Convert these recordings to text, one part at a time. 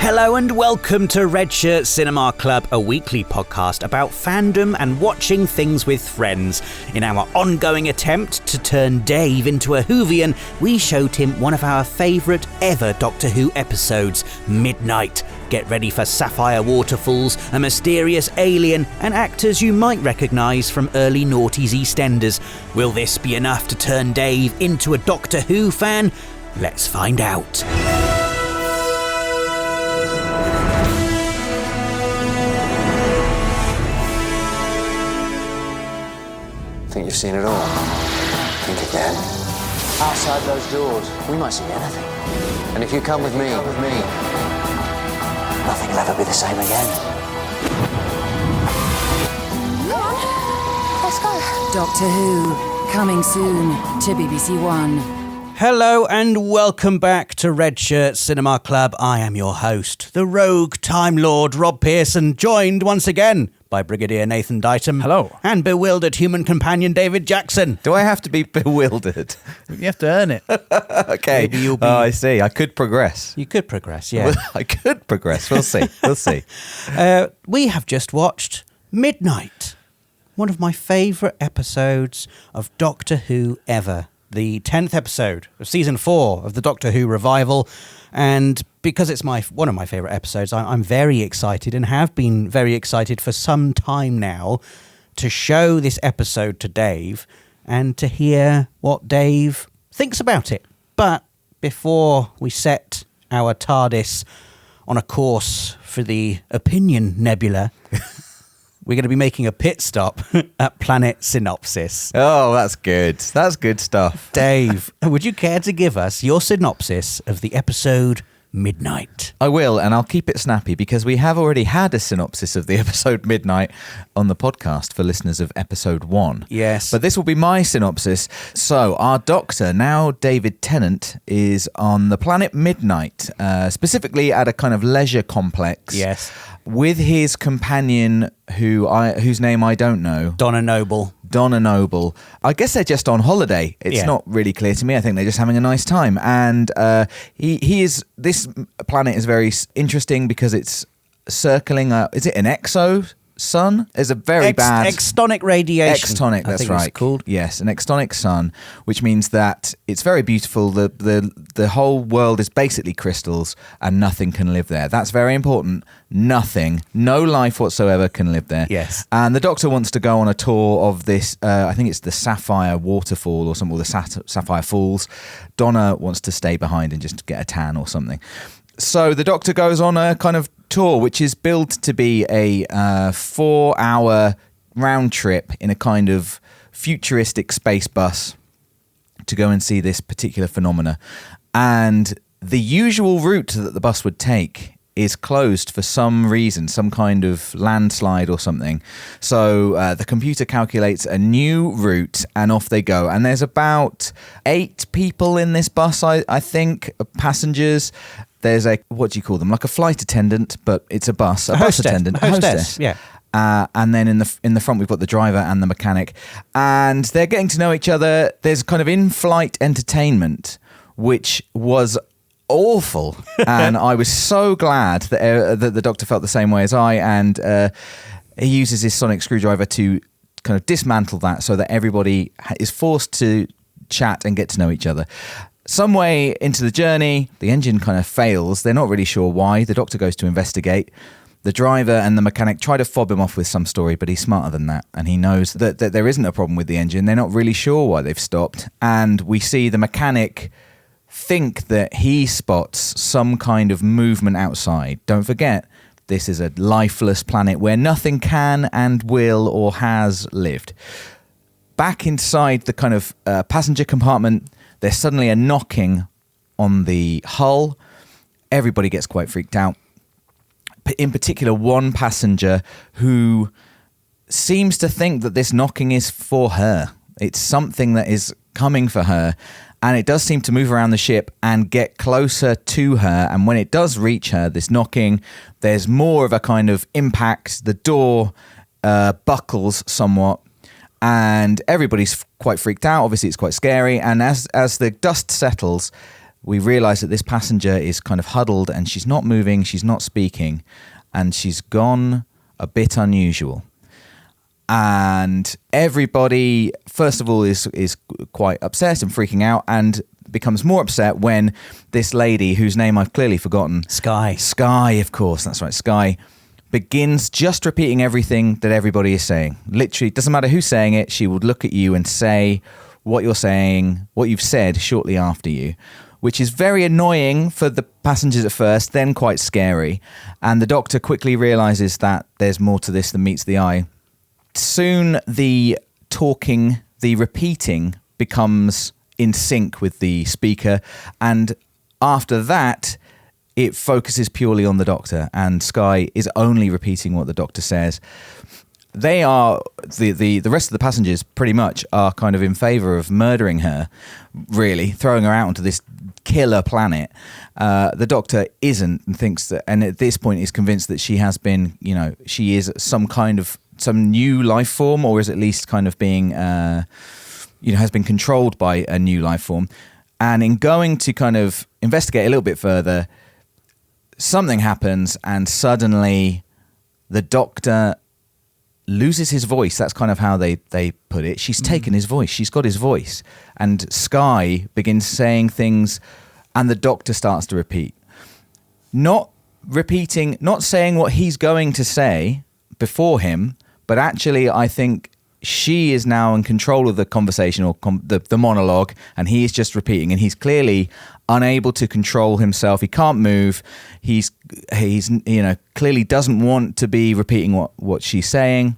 Hello and welcome to Red Shirt Cinema Club, a weekly podcast about fandom and watching things with friends. In our ongoing attempt to turn Dave into a Whovian, we showed him one of our favourite ever Doctor Who episodes, Midnight. Get ready for sapphire waterfalls, a mysterious alien, and actors you might recognise from early noughties EastEnders. Will this be enough to turn Dave into a Doctor Who fan? Let's find out. Think you've seen it all? Think again. Outside those doors, we might see anything. And if you come with me, nothing will ever be the same again. Come on, let's go. Doctor Who, coming soon to BBC One. Hello and welcome back to Red Shirt Cinema Club. I am your host, the rogue Time Lord Rob Pearson, joined once again by Brigadier Nathan Dighton. Hello. And bewildered human companion David Jackson. Do I have to be bewildered? You have to earn it. Okay. Maybe you'll be... Oh, I see. I could progress. You could progress, yeah. Well, I could progress. We'll see. We'll see. We have just watched Midnight, one of my favourite episodes of Doctor Who ever. The 10th episode of Season 4 of the Doctor Who revival. And because it's one of my favourite episodes, I'm very excited and have been very excited for some time now to show this episode to Dave and to hear what Dave thinks about it. But before we set our TARDIS on a course for the Opinion Nebula, we're going to be making a pit stop at Planet Synopsis. Oh, that's good. That's good stuff. Dave, would you care to give us your synopsis of the episode Midnight? I will, and I'll keep it snappy because we have already had a synopsis of the episode Midnight on the podcast for listeners of episode 1. Yes. But this will be my synopsis. So, our Doctor, now David Tennant, is on the planet Midnight, specifically at a kind of leisure complex. Yes. With his companion, whose name I don't know. Donna Noble. I guess they're just on holiday. It's not really clear to me. I think they're just having a nice time. And this planet is very interesting because it's circling is it an sun? There's a very bad... Extonic radiation. Extonic, that's right. It's called. Yes, an extonic sun, which means that it's very beautiful. The whole world is basically crystals and nothing can live there. That's very important. Nothing, no life whatsoever can live there. Yes. And the Doctor wants to go on a tour of this, I think it's the Sapphire Waterfall or something, or the Sapphire Falls. Donna wants to stay behind and just get a tan or something. So the Doctor goes on a kind of tour, which is billed to be a 4-hour round trip in a kind of futuristic space bus to go and see this particular phenomena. And the usual route that the bus would take is closed for some reason, some kind of landslide or something. So the computer calculates a new route and off they go. And there's about 8 people in this bus, I think, passengers. There's what do you call them? Like a flight attendant, but it's a bus. A bus attendant. A hostess. Yeah. And then in the front we've got the driver and the mechanic. And they're getting to know each other. There's kind of in-flight entertainment, which was awful. And I was so glad that the Doctor felt the same way as I. And he uses his sonic screwdriver to kind of dismantle that so that everybody is forced to chat and get to know each other. Some way into the journey, the engine kind of fails. They're not really sure why. The Doctor goes to investigate. The driver and the mechanic try to fob him off with some story, but he's smarter than that. And he knows that there isn't a problem with the engine. They're not really sure why they've stopped. And we see the mechanic think that he spots some kind of movement outside. Don't forget, this is a lifeless planet where nothing can and will or has lived. Back inside the kind of passenger compartment, there's suddenly a knocking on the hull. Everybody gets quite freaked out. In particular, one passenger who seems to think that this knocking is for her. It's something that is coming for her. And it does seem to move around the ship and get closer to her. And when it does reach her, this knocking, there's more of a kind of impact. The door buckles somewhat. And everybody's quite freaked out. Obviously, it's quite scary. And as the dust settles, we realise that this passenger is kind of huddled and she's not moving, she's not speaking, and she's gone a bit unusual. And everybody, first of all, is quite upset and freaking out, and becomes more upset when this lady, whose name I've clearly forgotten, Sky, of course, that's right, Sky, begins just repeating everything that everybody is saying. Literally, doesn't matter who's saying it, she would look at you and say what you're saying, what you've said shortly after you, which is very annoying for the passengers at first, then quite scary. And the Doctor quickly realises that there's more to this than meets the eye. Soon the talking, the repeating becomes in sync with the speaker, and after that it focuses purely on the Doctor, and Sky is only repeating what the Doctor says. They are the rest of the passengers pretty much are kind of in favour of murdering her, really throwing her out onto this killer planet. The Doctor isn't, and thinks that, and at this point is convinced that she has been, she is some new life form, or is at least kind of being, has been controlled by a new life form. And in going to kind of investigate a little bit further, something happens, and suddenly the Doctor loses his voice. That's kind of how they put it. She's taken his voice. She's got his voice. And Sky begins saying things, and the Doctor starts to repeat. Not saying what he's going to say before him, but actually I think she is now in control of the conversation, or the monologue, and he is just repeating, and he's clearly unable to control himself. He can't move. He's clearly doesn't want to be repeating what she's saying.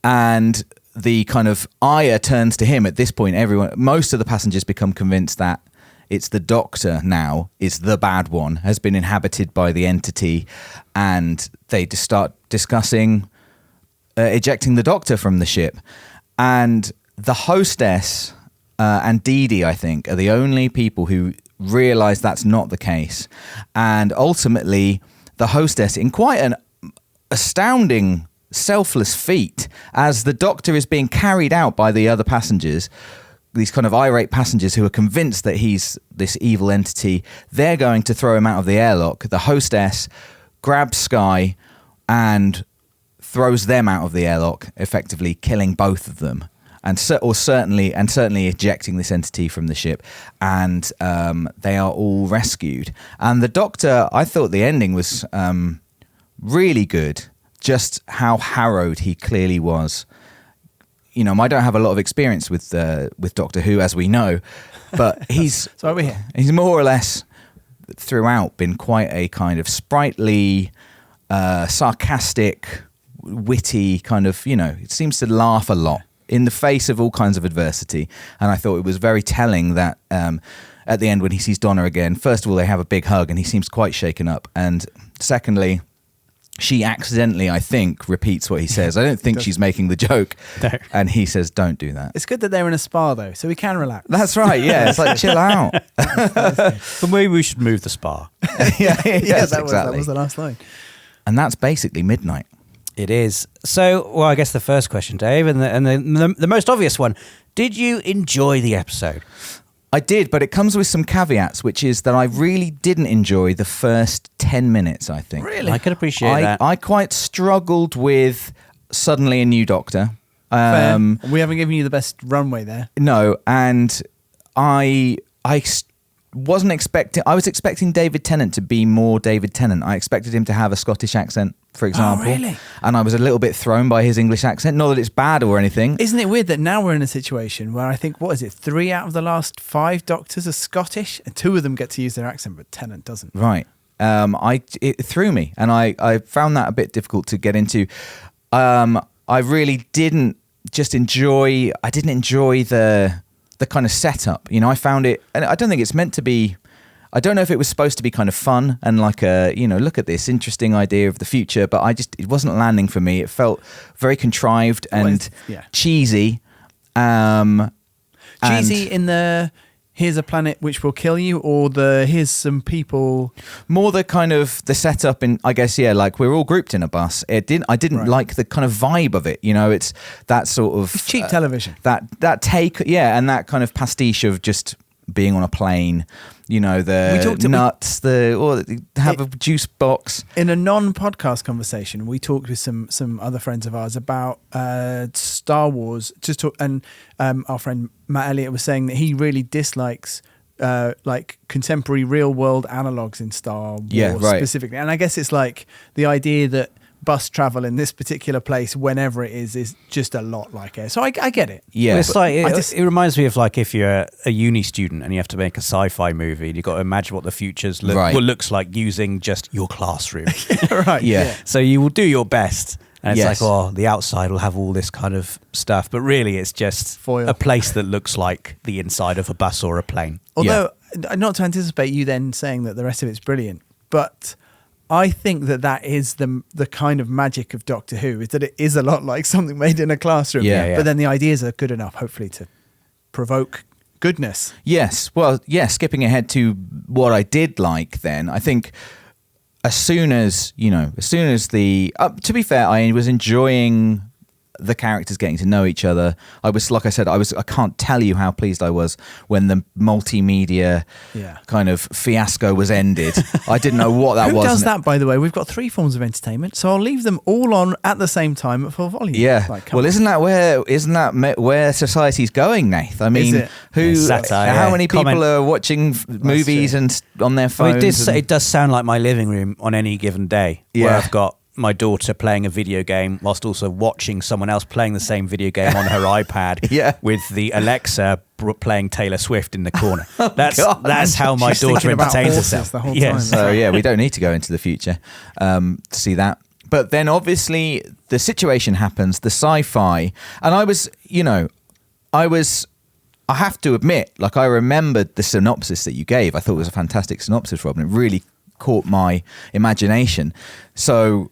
And the kind of ire turns to him at this point. Most of the passengers become convinced that it's the Doctor now, is the bad one, has been inhabited by the entity, and they just start discussing ejecting the Doctor from the ship. And the hostess and Dee Dee, I think, are the only people who realise that's not the case. And ultimately, the hostess, in quite an astounding, selfless feat, as the Doctor is being carried out by the other passengers, these kind of irate passengers who are convinced that he's this evil entity, they're going to throw him out of the airlock. The hostess grabs Sky and throws them out of the airlock, effectively killing both of them, and certainly ejecting this entity from the ship. And they are all rescued. And the Doctor, I thought the ending was really good. Just how harrowed he clearly was. I don't have a lot of experience with Doctor Who, as we know, but he's more or less throughout been quite a kind of sprightly, sarcastic, witty kind of, it seems to laugh a lot in the face of all kinds of adversity. And I thought it was very telling that at the end, when he sees Donna again, first of all, they have a big hug and he seems quite shaken up. And secondly, she accidentally, I think, repeats what he says. I don't think she's making the joke. No. And he says, don't do that. It's good that they're in a spa, though, so we can relax. That's right, yeah. It's like, chill out. But maybe we should move the spa. Yes, that exactly. was the last line. And that's basically midnight. It is. So, well, I guess the first question, Dave, and the most obvious one, did you enjoy the episode? I did, but it comes with some caveats, which is that I really didn't enjoy the first 10 minutes, I think. Really? I can appreciate that. I quite struggled with suddenly a new Doctor. Fair. We haven't given you the best runway there. No, and I wasn't expecting... I was expecting David Tennant to be more David Tennant. I expected him to have a Scottish accent, for example. Oh, really? And I was a little bit thrown by his English accent. Not that it's bad or anything. Isn't it weird that now we're in a situation where I think, 3 out of the last 5 Doctors are Scottish, and 2 of them get to use their accent, but Tennant doesn't. Right. It threw me, and I found that a bit difficult to get into. I really didn't enjoy the kind of setup. I found it, and I don't think it's meant to be. I don't know if it was supposed to be kind of fun and like look at this interesting idea of the future, but it wasn't landing for me. It felt very contrived and cheesy. Cheesy in the here's a planet which will kill you, or the here's some people. More the kind of the setup in, I guess, like we're all grouped in a bus. I didn't like the kind of vibe of it. It's that sort of it's cheap television. That take, and that kind of pastiche of just being on a plane, We talked nuts, have a juice box. In a non-podcast conversation, we talked with some other friends of ours about Star Wars. And our friend Matt Elliott was saying that he really dislikes like contemporary real-world analogues in Star Wars specifically. And I guess it's like the idea that bus travel in this particular place, whenever it is just a lot like it. So I get it. Yeah, Well, it's like it reminds me of like if you're a uni student and you have to make a sci-fi movie, and you've got to imagine what the future's looks like using just your classroom. Right. Yeah. So you will do your best, and it's Yes. like, oh, the outside will have all this kind of stuff, but really it's just Foil. a place that looks like the inside of a bus or a plane. Although, not to anticipate you then saying that the rest of it's brilliant, but I think that is the kind of magic of Doctor Who, is that it is a lot like something made in a classroom. Yeah. But then the ideas are good enough, hopefully, to provoke goodness. Yes. Well, skipping ahead to what I did like then, I think as soon as the, to be fair, I was enjoying the characters getting to know each other. I was, like I said, I can't tell you how pleased I was when the multimedia kind of fiasco was ended. I didn't know what that was. Who does that, by the way? We've got 3 forms of entertainment, so I'll leave them all on at the same time at full volume. Yeah. Like, Well, isn't that where society's going, Nath? I mean, it? Satire, how yeah. many people Comment. are watching movies true. and on their I phones? mean, it does sound like my living room on any given day, where Yeah. I've got my daughter playing a video game whilst also watching someone else playing the same video game on her iPad with the Alexa playing Taylor Swift in the corner. That's how my She's daughter thinking about entertains horses herself. the whole Yes. time. So yeah, we don't need to go into the future to see that. But then obviously the situation happens, the sci-fi, and I have to admit, like, I remembered the synopsis that you gave. I thought it was a fantastic synopsis, Rob, and it really caught my imagination. So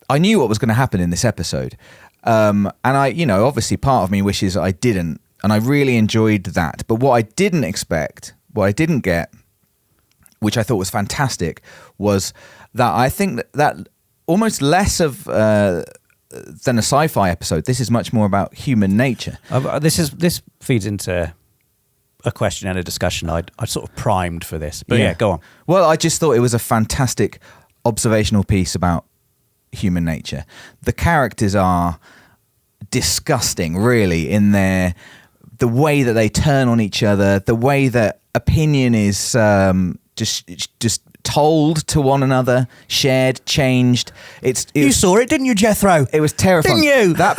I knew what was going to happen in this episode. And I, obviously part of me wishes I didn't, and I really enjoyed that. But what I didn't expect, what I didn't get, which I thought was fantastic, was that I think that almost less of than a sci-fi episode, this is much more about human nature. This feeds into a question and a discussion I'd sort of primed for this. But yeah, go on. Well, I just thought it was a fantastic observational piece about human nature. The characters are disgusting, really, in the way that they turn on each other, the way that opinion is just told to one another, shared, changed. You saw it, didn't you, Jethro? It was terrifying. Didn't you? That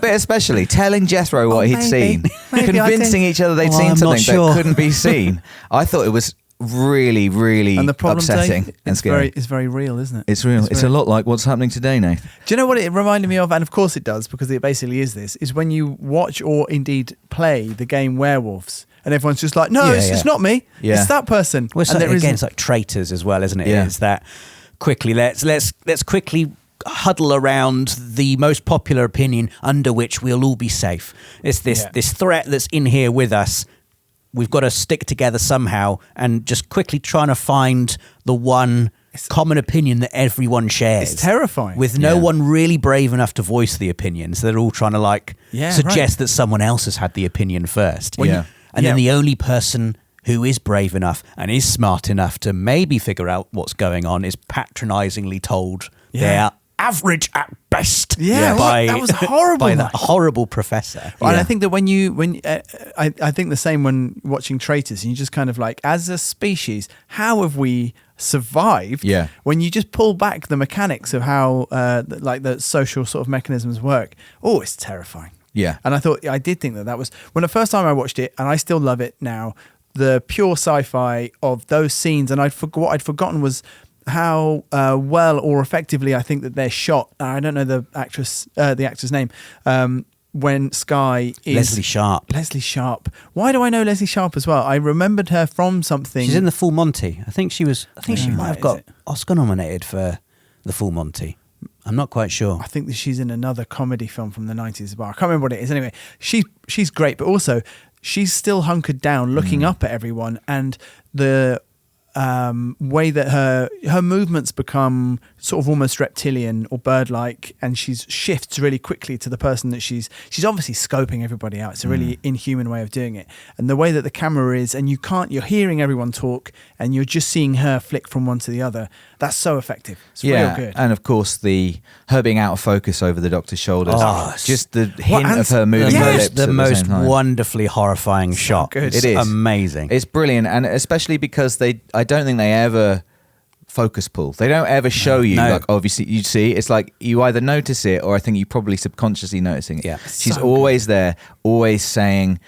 bit especially. Telling Jethro what he'd seen. Convincing each other they'd seen I'm not something sure. that couldn't be seen. I thought it was really, really And the problem, upsetting Dave, and it's scary. very real, isn't it? It's real. It's a lot like what's happening today, Nath. Do you know what it reminded me of? And of course it does, because it basically is this, is when you watch or indeed play the game Werewolves, and everyone's just like, no, it's not me. Yeah. It's that person. Well, it's and like, there again, isn't- it's like traitors as well, isn't it? Yeah. It's that quickly let's quickly huddle around the most popular opinion under which we'll all be safe. It's this threat that's in here with us. We've got to stick together somehow and just quickly trying to find the one common opinion that everyone shares. It's terrifying. With no one really brave enough to voice the opinions. They're all trying to suggest that someone else has had the opinion first. And then the only person who is brave enough and is smart enough to maybe figure out what's going on is patronizingly told they're average at best. that was horrible. By that horrible professor. And I think that I think the same when watching Traitors, and you just kind of like, as a species, how have we survived? Yeah. When you just pull back the mechanics of how like the social sort of mechanisms work, it's terrifying. Yeah. And I did think that was, when the first time I watched it, and I still love it now, the pure sci-fi of those scenes, and what I'd forgotten was how well or effectively I think that they're shot. I don't know the actor's name. When Skye is Leslie Sharp. Leslie Sharp. Why do I know Leslie Sharp as well? I remembered her from something. She's in The Full Monty. I think she might have got is it? Oscar nominated for The Full Monty. I'm not quite sure. I think that she's in another comedy film from the 90s as well. I can't remember what it is. Anyway, she's great, but also she's still hunkered down looking up at everyone, and the way that her movements become sort of almost reptilian or bird-like, and she shifts really quickly to the person that she's obviously scoping everybody out. It's a really inhuman way of doing it, and the way that the camera is, and you're hearing everyone talk and you're just seeing her flick from one to the other. That's so effective. It's real good. And of course her being out of focus over the Doctor's shoulders, just the hint and of her moving her lips the at most same time. wonderfully horrifying shot. good. It's It is amazing. It's brilliant, and especially because I don't think they ever focus pull. They don't ever show you like obviously you see. It's like you either notice it, or I think you probably subconsciously noticing it. Yeah, she's so always there, always saying.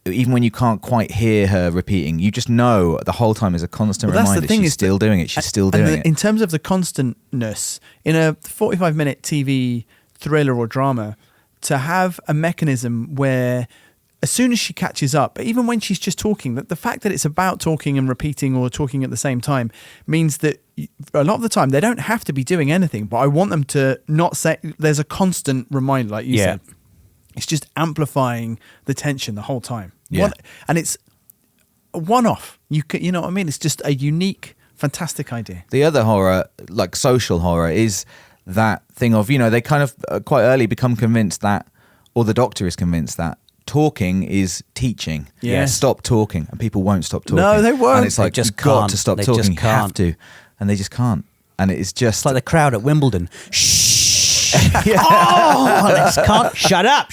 Even when you can't quite hear her repeating, you just know the whole time is a constant reminder she's still doing it. She's still doing it. In terms of the constantness, in a 45-minute TV thriller or drama, to have a mechanism where as soon as she catches up, even when she's just talking, that the fact that it's about talking and repeating or talking at the same time means that a lot of the time they don't have to be doing anything, but I want them to not say, there's a constant reminder, like you said. It's just amplifying the tension the whole time. Yeah. And it's a one-off. You know what I mean? It's just a unique, fantastic idea. The other horror, like social horror, is that thing of, they kind of quite early become convinced that, or the Doctor is convinced that, talking is teaching. Yes. Stop talking. And people won't stop talking. No, they won't. And it's like, They just you've got can't. to stop They talking. just You have can't. to. And they just can't. And it's just... It's like the crowd at Wimbledon. Shh. Oh, they can't. Shut up.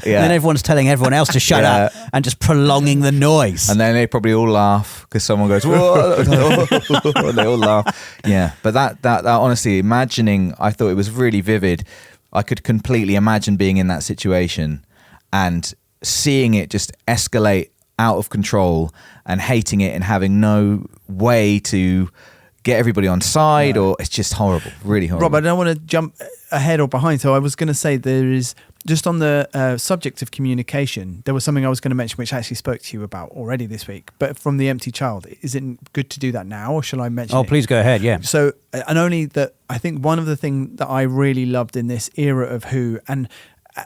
Yeah. And then everyone's telling everyone else to shut up and just prolonging the noise. And then they probably all laugh because someone goes, whoa, and they all laugh. Yeah. But that honestly, imagining, I thought it was really vivid. I could completely imagine being in that situation and seeing it just escalate out of control and hating it and having no way to get everybody on side, or it's just horrible, really horrible. Rob, I don't want to jump ahead or behind, so I was going to say there is, just on the subject of communication, there was something I was going to mention which I actually spoke to you about already this week, but from The Empty Child. Is it good to do that now, or shall I mention it? Oh, please go ahead, yeah. So, and only that, I think one of the things that I really loved in this era of Who, and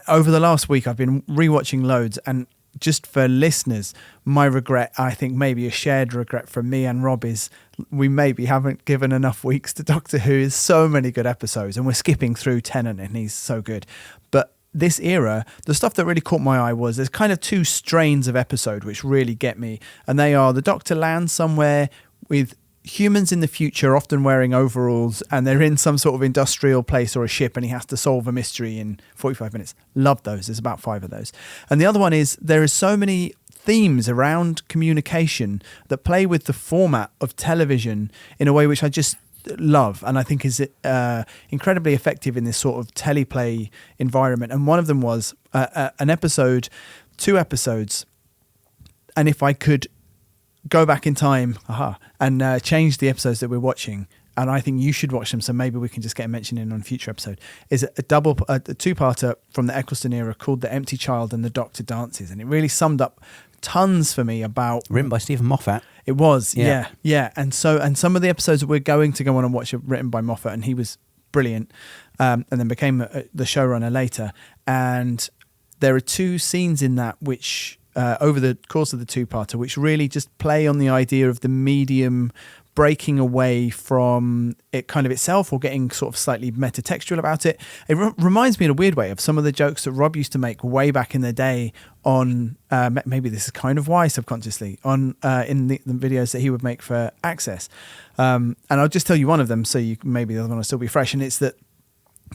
over the last week I've been rewatching loads, and just for listeners, my regret, I think maybe a shared regret from me and Rob, is we maybe haven't given enough weeks to Doctor Who. Is so many good episodes, and we're skipping through Tennant, and he's so good. But this era, the stuff that really caught my eye was there's kind of two strains of episode which really get me, and they are the Doctor lands somewhere with humans in the future, often wearing overalls, and they're in some sort of industrial place or a ship, and he has to solve a mystery in 45 minutes. Love those. There's about 5 of those. And the other one is there is so many themes around communication that play with the format of television in a way which I just love, and I think is incredibly effective in this sort of teleplay environment. And one of them was an episode, 2 episodes, and if I could go back in time and change the episodes that we're watching, and I think you should watch them, so maybe we can just get a mention in on a future episode, is a 2-parter from the Eccleston era called The Empty Child and the Doctor Dances, and it really summed up tons for me about... Written by Stephen Moffat. It was, yeah. And some of the episodes that we're going to go on and watch are written by Moffat, and he was brilliant, and then became the showrunner later. And there are 2 scenes in that which... over the course of the 2-parter, which really just play on the idea of the medium breaking away from it kind of itself, or getting sort of slightly metatextual about it. It reminds me in a weird way of some of the jokes that Rob used to make way back in the day on, maybe this is kind of why subconsciously, on in the videos that he would make for Access. And I'll just tell you one of them, so maybe the other one will still be fresh, and it's that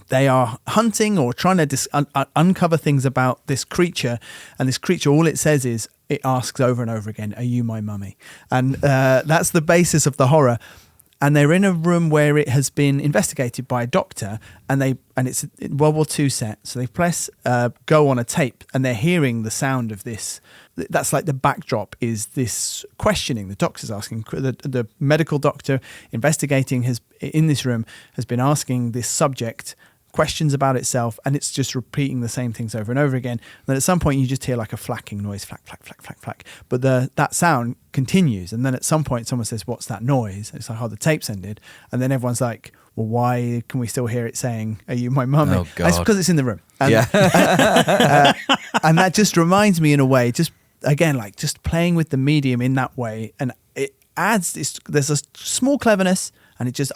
they are hunting or trying to uncover things about this creature, and this creature, all it says is, it asks over and over again, "Are you my mummy?" And that's the basis of the horror. And they're in a room where it has been investigated by a doctor, and it's a World War II set. So they press go on a tape, and they're hearing the sound of this. That's like the backdrop is this questioning. The doctor's asking, the medical doctor investigating in this room has been asking this subject questions about itself, and it's just repeating the same things over and over again. And then at some point you just hear like a flacking noise, flack, flack, flack, flack, flack. But that sound continues, and then at some point someone says, "What's that noise?" It's like, "Oh, the tape's ended." And then everyone's like, "Well, why can we still hear it saying, 'Are you my mummy?'" Oh, God. And it's because it's in the room. And, Yeah. And that just reminds me in a way, just again, like just playing with the medium in that way. And adds this. There's a small cleverness, and I just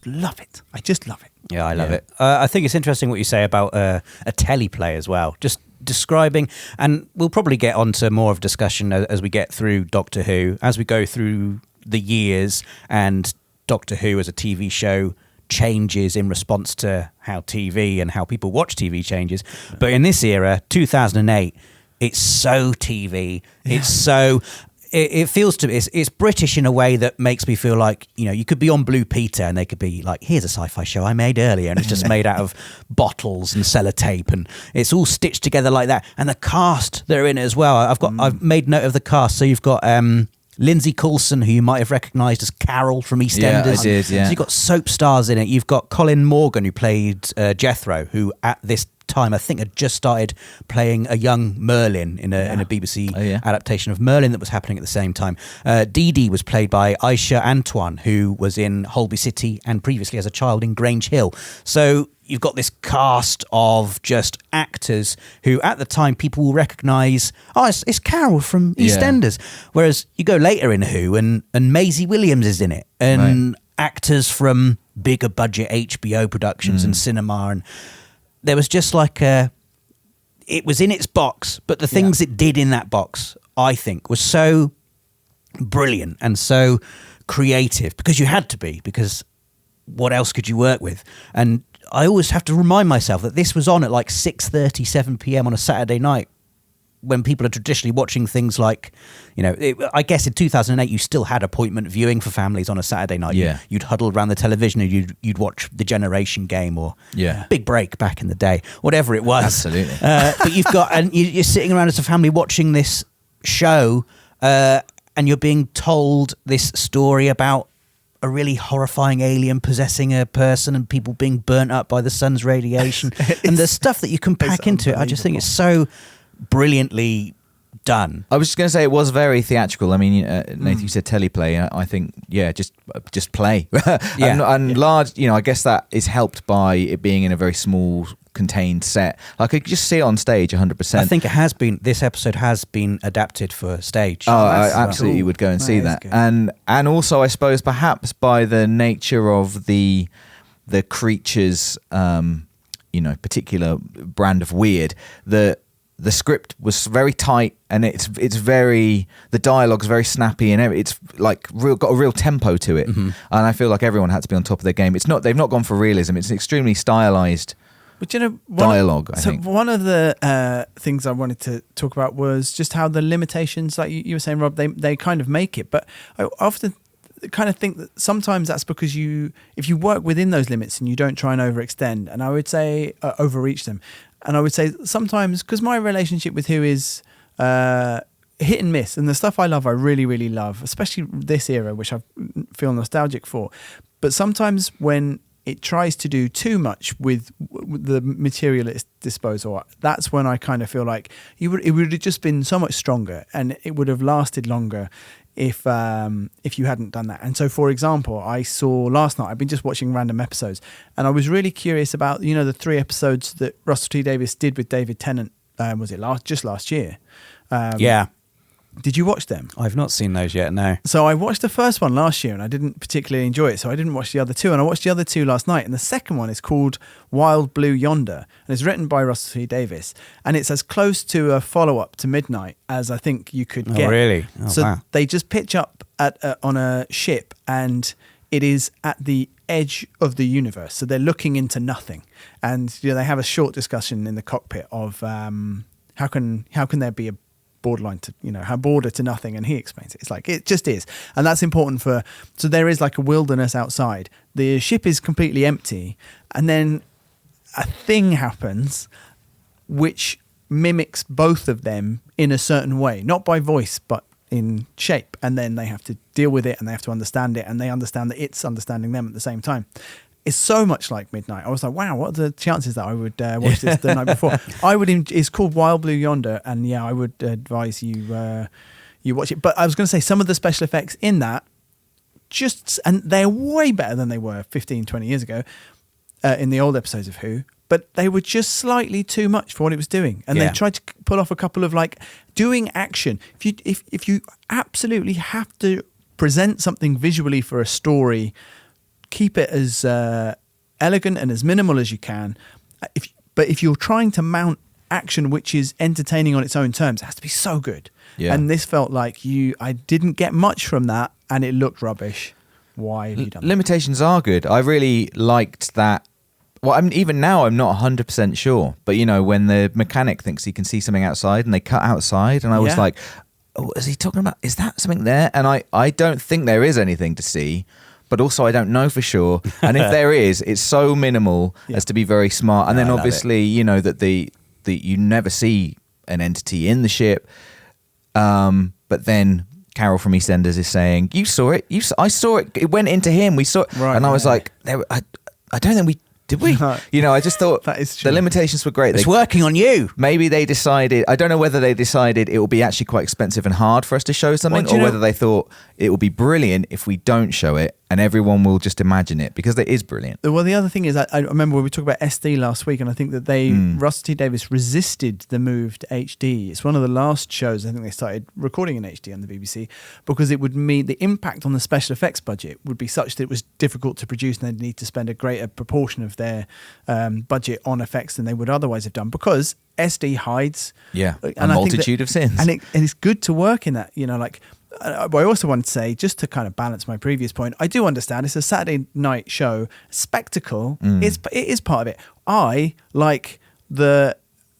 love it. I just love it. Yeah, I love it. I think it's interesting what you say about a teleplay as well. Just describing, and we'll probably get onto more of discussion as we get through Doctor Who, as we go through the years, and Doctor Who as a TV show changes in response to how TV and how people watch TV changes. But in this era, 2008, it's so TV. It's so... It feels to me, it's British in a way that makes me feel like, you could be on Blue Peter and they could be like, here's a sci-fi show I made earlier, and it's just made out of bottles and sellotape, and it's all stitched together like that. And the cast that are in it as well. I've made note of the cast. So you've got Lindsay Coulson, who you might have recognised as Carol from EastEnders. Yeah, I did, yeah. So you've got soap stars in it. You've got Colin Morgan, who played Jethro, who at this time I think had just started playing a young Merlin in a BBC adaptation of Merlin that was happening at the same time. Dee Dee was played by Aisha Antoine, who was in Holby City and previously as a child in Grange Hill. So you've got this cast of just actors who at the time people will recognise, it's Carol from EastEnders. Whereas you go later in Who and Maisie Williams is in it, and actors from bigger budget HBO productions and cinema, and there was just like it was in its box, but the things it did in that box, I think, was so brilliant and so creative, because you had to be, because what else could you work with? And I always have to remind myself that this was on at like 6:30, 7 p.m. on a Saturday night, when people are traditionally watching things like, I guess in 2008 you still had appointment viewing for families on a Saturday night. Yeah. You'd huddle around the television and you'd watch The Generation Game or Big Break back in the day, whatever it was. Absolutely. But you've got, and you're sitting around as a family watching this show, and you're being told this story about a really horrifying alien possessing a person and people being burnt up by the sun's radiation. And the stuff that you can pack into it, I just think it's so brilliantly done. I was just going to say it was very theatrical. I mean, Nathan, you said teleplay. I think, just play. And large, I guess that is helped by it being in a very small, contained set. I could just see it on stage 100%. I think this episode has been adapted for stage. Oh, I absolutely would go and see that. And also, I suppose, perhaps by the nature of the creatures, particular brand of weird, the script was very tight, and it's very, the dialogue's very snappy, and it's like got a real tempo to it. And I feel like everyone had to be on top of their game. They've not gone for realism. It's an extremely stylized dialogue. I think one of the things I wanted to talk about was just how the limitations, like you were saying, Rob, they kind of make it. But I often kind of think that sometimes that's because if you work within those limits and you don't try and overextend, and I would say overreach them. And I would say sometimes, because my relationship with Who is hit and miss, and the stuff I love, I really, really love, especially this era, which I feel nostalgic for. But sometimes when it tries to do too much with the material at its disposal, that's when I kind of feel like it would have just been so much stronger, and it would have lasted longer if you hadn't done that. And so, for example, I saw last night, I've been just watching random episodes, and I was really curious about, the 3 episodes that Russell T Davies did with David Tennant, was it last year? Did you watch them? I've not seen those yet, no. So I watched the first one last year and I didn't particularly enjoy it, so I didn't watch the other 2, and I watched the other 2 last night, and the second one is called Wild Blue Yonder, and it's written by Russell T Davies, and it's as close to a follow-up to Midnight as I think you could get. Oh, really? Oh, so wow. They just pitch up on a ship, and it is at the edge of the universe, so they're looking into nothing, and they have a short discussion in the cockpit of how can there be a borderline to border to nothing, and he explains it. It's like it just is, and that's important so there is like a wilderness outside. The ship is completely empty, and then a thing happens which mimics both of them in a certain way, not by voice but in shape, and then they have to deal with it, and they have to understand it, and they understand that it's understanding them at the same time. It's so much like Midnight. I was like, wow, what are the chances that I would watch this the night before? It's called Wild Blue Yonder, and I would advise you watch it. But I was going to say, some of the special effects in that, and they're way better than they were 15, 20 years ago in the old episodes of Who, but they were just slightly too much for what it was doing. And they tried to pull off a couple of doing action. If you absolutely have to present something visually for a story, keep it as elegant and as minimal as you can. But if you're trying to mount action which is entertaining on its own terms, it has to be so good. Yeah. And this felt like I didn't get much from that, and it looked rubbish. Why have you done that? Limitations are good. I really liked that. Well, even now I'm not 100% sure, but when the mechanic thinks he can see something outside and they cut outside, and I was like, oh, is he talking about, is that something there? And I don't think there is anything to see, but also I don't know for sure. And if there is, it's so minimal as to be very smart. And then obviously, that the you never see an entity in the ship, but then Carol from EastEnders is saying, "You saw it. I saw it. It went into him. We saw it." Right, and I was like, "I don't think we did. We? No. I just thought That is true. the limitations were great. It's working on you. Maybe they decided. I don't know whether they decided it will be actually quite expensive and hard for us to show something, or whether they thought it will be brilliant if we don't show it and everyone will just imagine it, because it is brilliant. Well, the other thing is, I remember when we talked about SD last week, and I think that Russell T Davies resisted the move to HD. It's one of the last shows I think they started recording in HD on the BBC, because it would mean the impact on the special effects budget would be such that it was difficult to produce, and they'd need to spend a greater proportion of their budget on effects than they would otherwise have done, because SD hides a multitude of sins, and it's good to work in that. I also want to say, just to kind of balance my previous point, I do understand it's a Saturday night show. Spectacle it is part of it. I like the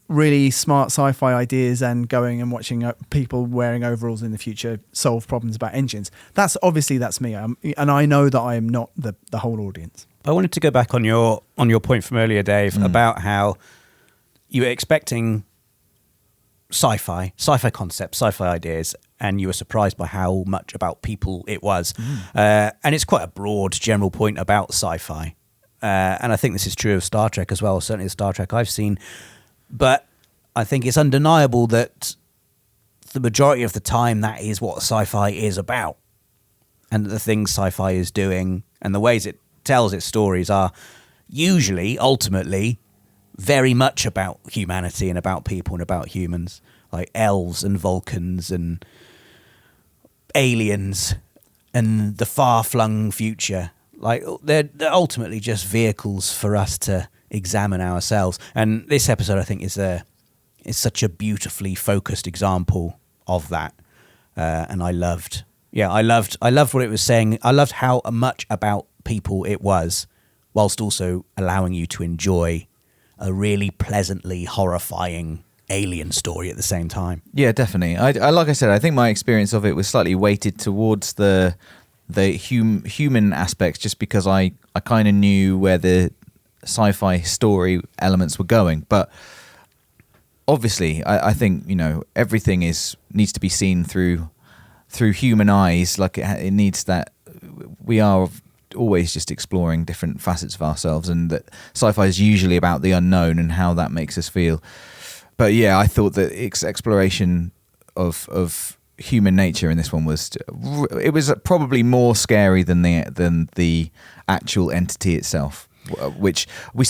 really smart sci-fi ideas and going and watching people wearing overalls in the future solve problems about engines. That's me, and I know that I am not the whole audience. I wanted to go back on your point from earlier, Dave, about how you were expecting sci-fi concepts, sci-fi ideas, and you were surprised by how much about people it was. And it's quite a broad general point about sci-fi. And I think this is true of Star Trek as well, certainly the Star Trek I've seen. But I think it's undeniable that the majority of the time that is what sci-fi is about. And the things sci-fi is doing and the ways it tells its stories are usually, ultimately, very much about humanity and about people and about humans, like elves and Vulcans and aliens and the far-flung future. Like they're ultimately just vehicles for us to examine ourselves. And this episode, I think, is such a beautifully focused example of that. And I loved what it was saying. I loved how much about people it was, whilst also allowing you to enjoy a really pleasantly horrifying alien story at the same time. Yeah, definitely. I like I said, I think my experience of it was slightly weighted towards the human aspects, just because I kind of knew where the sci-fi story elements were going. But obviously, I think everything needs to be seen through human eyes. Like it needs that. We are always just exploring different facets of ourselves, and that sci-fi is usually about the unknown and how that makes us feel. But yeah, I thought that its exploration of human nature in this one was probably more scary than the actual entity itself, which I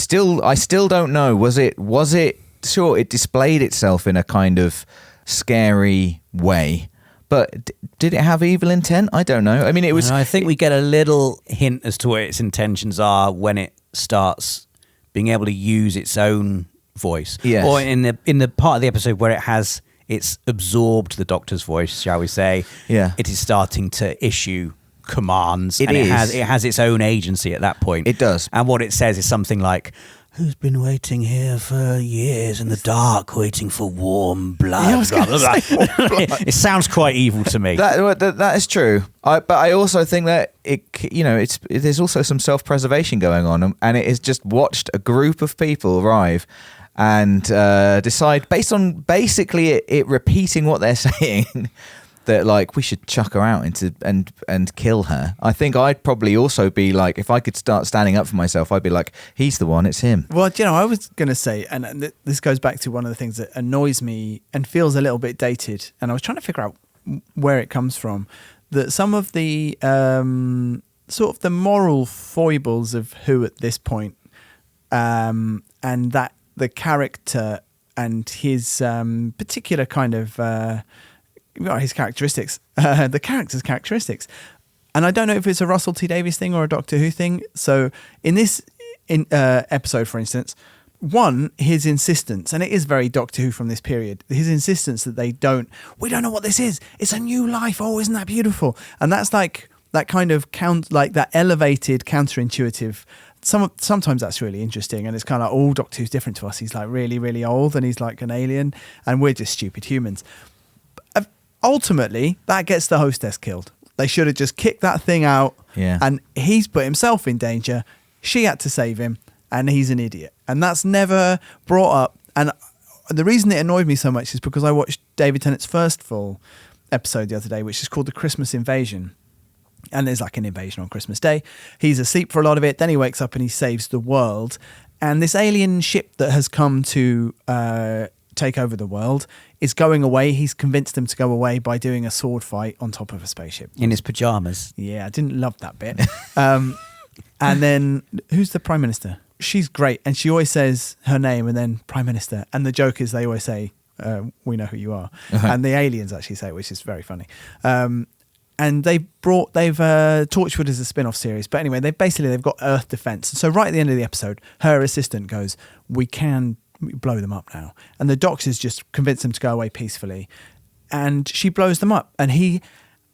still don't know. Was it sure it displayed itself in a kind of scary way, but did it have evil intent? I don't know. I mean, it was. I think we get a little hint as to what its intentions are when it starts being able to use its own voice. Yes. Or in the part of the episode where it's absorbed the Doctor's voice, shall we say? Yeah. It is starting to issue commands. It has its own agency at that point. It does. And what it says is something like, "Who's been waiting here for years in the dark, waiting for warm blood?" Yeah, I was gonna say warm blood. It sounds quite evil to me. That is true. But I also think that there's also some self-preservation going on, and it has just watched a group of people arrive and decide, based on basically it repeating what they're saying, that like we should chuck her out and kill her. I think I'd probably also be like, if I could start standing up for myself, I'd be like, he's the one, it's him. Well, I was going to say, and this goes back to one of the things that annoys me and feels a little bit dated, and I was trying to figure out where it comes from, that some of the sort of the moral foibles of Who at this point, and that the character and his particular kind of his characteristics, the character's characteristics, and I don't know if it's a Russell T Davies thing or a Doctor Who thing. So in this episode, for instance, his insistence, and it is very Doctor Who from this period, his insistence that we don't know what this is. It's a new life. Oh, isn't that beautiful? And that's like that kind of like that elevated, counterintuitive. Sometimes that's really interesting, and it's kind of like, Doctor Who's different to us. He's like really, really old, and he's like an alien, and we're just stupid humans. Ultimately, that gets the hostess killed. They should have just kicked that thing out, and he's put himself in danger. She had to save him, and he's an idiot. And that's never brought up. And the reason it annoyed me so much is because I watched David Tennant's first full episode the other day, which is called The Christmas Invasion. And there's like an invasion on Christmas Day. He's asleep for a lot of it. Then he wakes up and he saves the world. And this alien ship that has come to take over the world is going away. He's convinced them to go away by doing a sword fight on top of a spaceship. In his pajamas. Yeah, I didn't love that bit. And then, who's the Prime Minister? She's great. And she always says her name and then Prime Minister. And the joke is they always say, we know who you are. Uh-huh. And the aliens actually say it, which is very funny. And they've Torchwood is a spin-off series. But anyway, they've got Earth Defense. So right at the end of the episode, her assistant goes, we can blow them up now. And the doctors just convince them to go away peacefully. And she blows them up. And he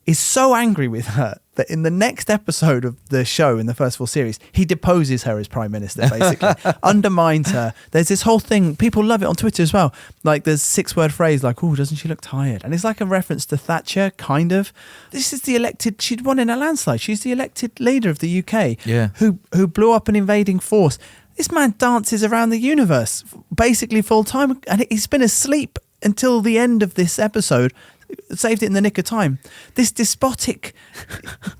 is so angry with her that in the next episode of the show, in the first full series, he deposes her as Prime Minister, basically. Undermines her. There's this whole thing, people love it on Twitter as well. Like there's 6-word phrase like, oh, doesn't she look tired? And it's like a reference to Thatcher, kind of. This is the elected, she'd won in a landslide. She's the elected leader of the UK who blew up an invading force. This man dances around the universe, basically full time. And he's been asleep until the end of this episode. Saved it in the nick of time. This despotic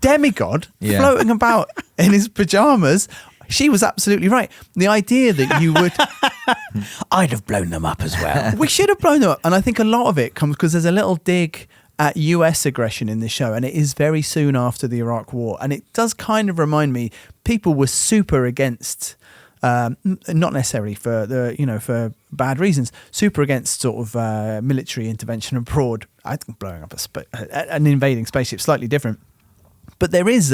demigod floating about in his pajamas. She was absolutely right. The idea that you would... I'd have blown them up as well. We should have blown them up. And I think a lot of it comes because there's a little dig at US aggression in this show, and it is very soon after the Iraq War. And it does kind of remind me, people were super against... not necessarily for for bad reasons, super against sort of military intervention abroad. I think blowing up an invading spaceship slightly different, but there is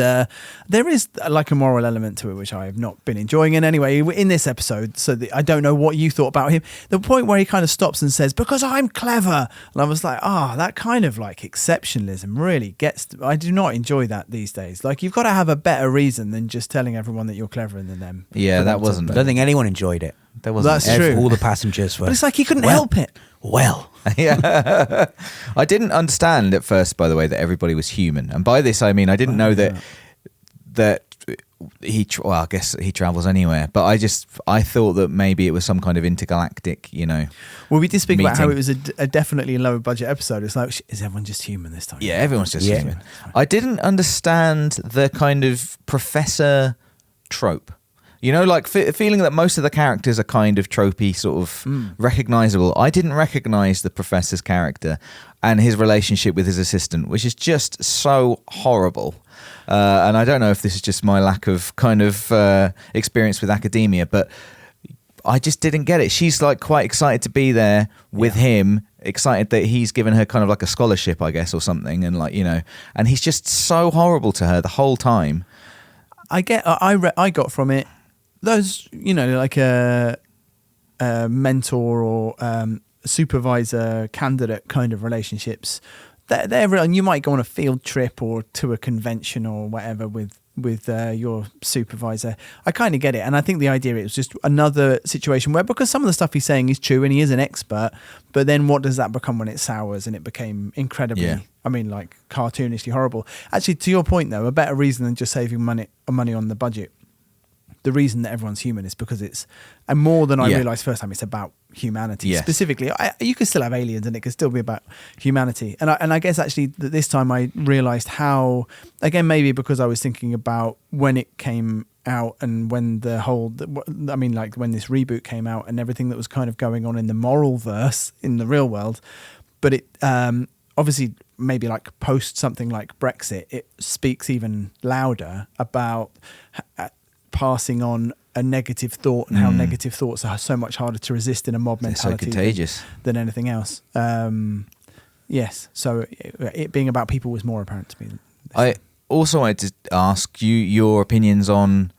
like a moral element to it which I have not been enjoying. And anyway, in this episode, I don't know what you thought about him. The point where he kind of stops and says, "Because I'm clever," and I was like, that kind of like exceptionalism really gets. I do not enjoy that these days. Like you've got to have a better reason than just telling everyone that you're cleverer than them. Yeah, that wasn't. I don't think anyone enjoyed it. That's true. All the passengers were. But it's like he couldn't help it. Well. Yeah. I didn't understand at first, by the way, that everybody was human. And by this, I mean, I didn't know that I guess he travels anywhere. But I thought that maybe it was some kind of intergalactic, Well, we did speak about how meeting. it was a definitely lower budget episode. It's like, is everyone just human this time? Yeah, everyone's just human. I didn't understand the kind of professor trope. Like feeling that most of the characters are kind of tropey, sort of recognisable. I didn't recognise the professor's character and his relationship with his assistant, which is just so horrible. And I don't know if this is just my lack of kind of experience with academia, but I just didn't get it. She's like quite excited to be there with him, excited that he's given her kind of like a scholarship, I guess, or something. And and he's just so horrible to her the whole time. I got from it, those, like a mentor or supervisor candidate kind of relationships. They're real, and you might go on a field trip or to a convention or whatever with your supervisor. I kind of get it, and I think the idea is just another situation where, because some of the stuff he's saying is true and he is an expert, but then what does that become when it sours and it became incredibly, like cartoonishly horrible. Actually, to your point though, a better reason than just saving money on the budget. The reason that everyone's human is because and more than I realised first time, it's about humanity. Yes. Specifically, you could still have aliens and it could still be about humanity. And I guess actually that this time I realised how, again, maybe because I was thinking about when it came out and when when this reboot came out and everything that was kind of going on in the moral verse in the real world. But it obviously maybe like post something like Brexit, it speaks even louder about passing on a negative thought and how negative thoughts are so much harder to resist in a mob mentality. So contagious than anything else. Yes. So it being about people was more apparent to me. also wanted to ask you your opinions on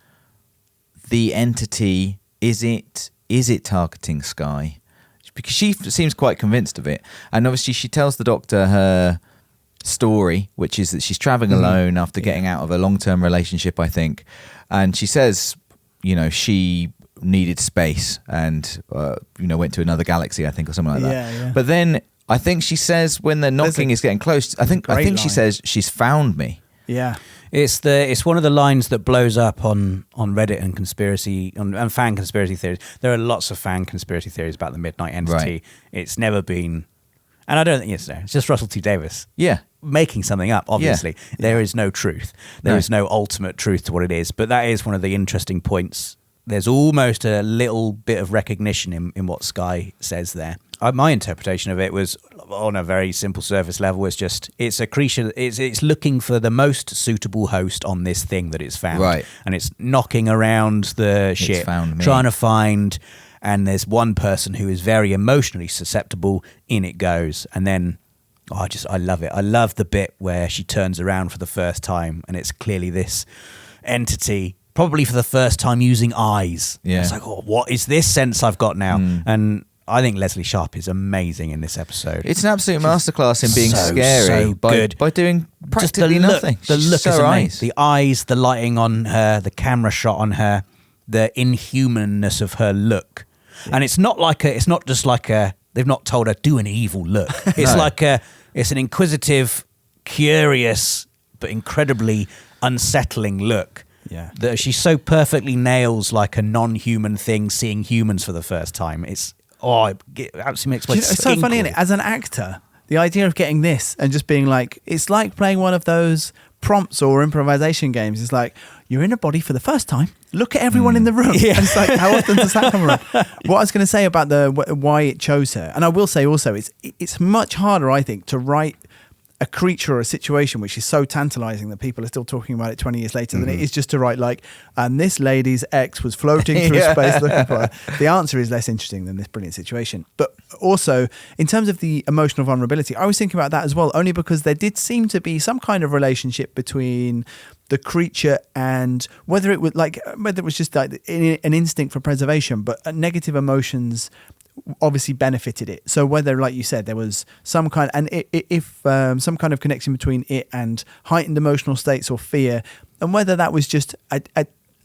the entity. Is it targeting Skye? Because she seems quite convinced of it, and obviously she tells the Doctor her story, which is that she's traveling alone after getting out of a long-term relationship, I think, and she says, she needed space and went to another galaxy, I think, or something like that. Yeah. But then I think she says when the knocking is getting close, I think she says she's found me. Yeah. It's one of the lines that blows up on Reddit and conspiracy and fan conspiracy theories. There are lots of fan conspiracy theories about the Midnight Entity. Right. It's never been, and I don't think it's just Russell T Davies. Yeah. Making something up, obviously. Yeah. There is no truth. There is no ultimate truth to what it is. But that is one of the interesting points. There's almost a little bit of recognition in what Skye says there. My interpretation of it was, on a very simple surface level, it's a creature, it's looking for the most suitable host on this thing that it's found. Right. And it's knocking around the ship, found me. trying to find, and there's one person who is very emotionally susceptible, in it goes. And then I love it. I love the bit where she turns around for the first time and it's clearly this entity, probably for the first time using eyes. Yeah. It's like, what is this sense I've got now? And I think Leslie Sharp is amazing in this episode. It's an absolute masterclass in being so scary by doing practically nothing. The look Just is her amazing. eyes. The eyes, the lighting on her, the camera shot on her, the inhumanness of her look. And it's not just like they've not told her do an evil look. It's it's an inquisitive, curious, but incredibly unsettling look. Yeah. That she so perfectly nails like a non-human thing seeing humans for the first time. It absolutely makes my It's so skin funny, crawl. isn't it? As an actor, the idea of getting this and just being like, it's like playing one of those prompts or improvisation games. It's like, you're in a body for the first time. Look at everyone in the room. Yeah. And it's like, how often does that come around? What I was going to say about why it chose her, and I will say also, it's much harder, I think, to write a creature or a situation which is so tantalizing that people are still talking about it 20 years later than it is just to write like, and this lady's ex was floating through space looking for her. The answer is less interesting than this brilliant situation. But also, in terms of the emotional vulnerability, I was thinking about that as well, only because there did seem to be some kind of relationship between the creature and whether it was just like an instinct for preservation, but negative emotions obviously benefited it. So whether, like you said, there was some kind, and if some kind of connection between it and heightened emotional states or fear, and whether that was just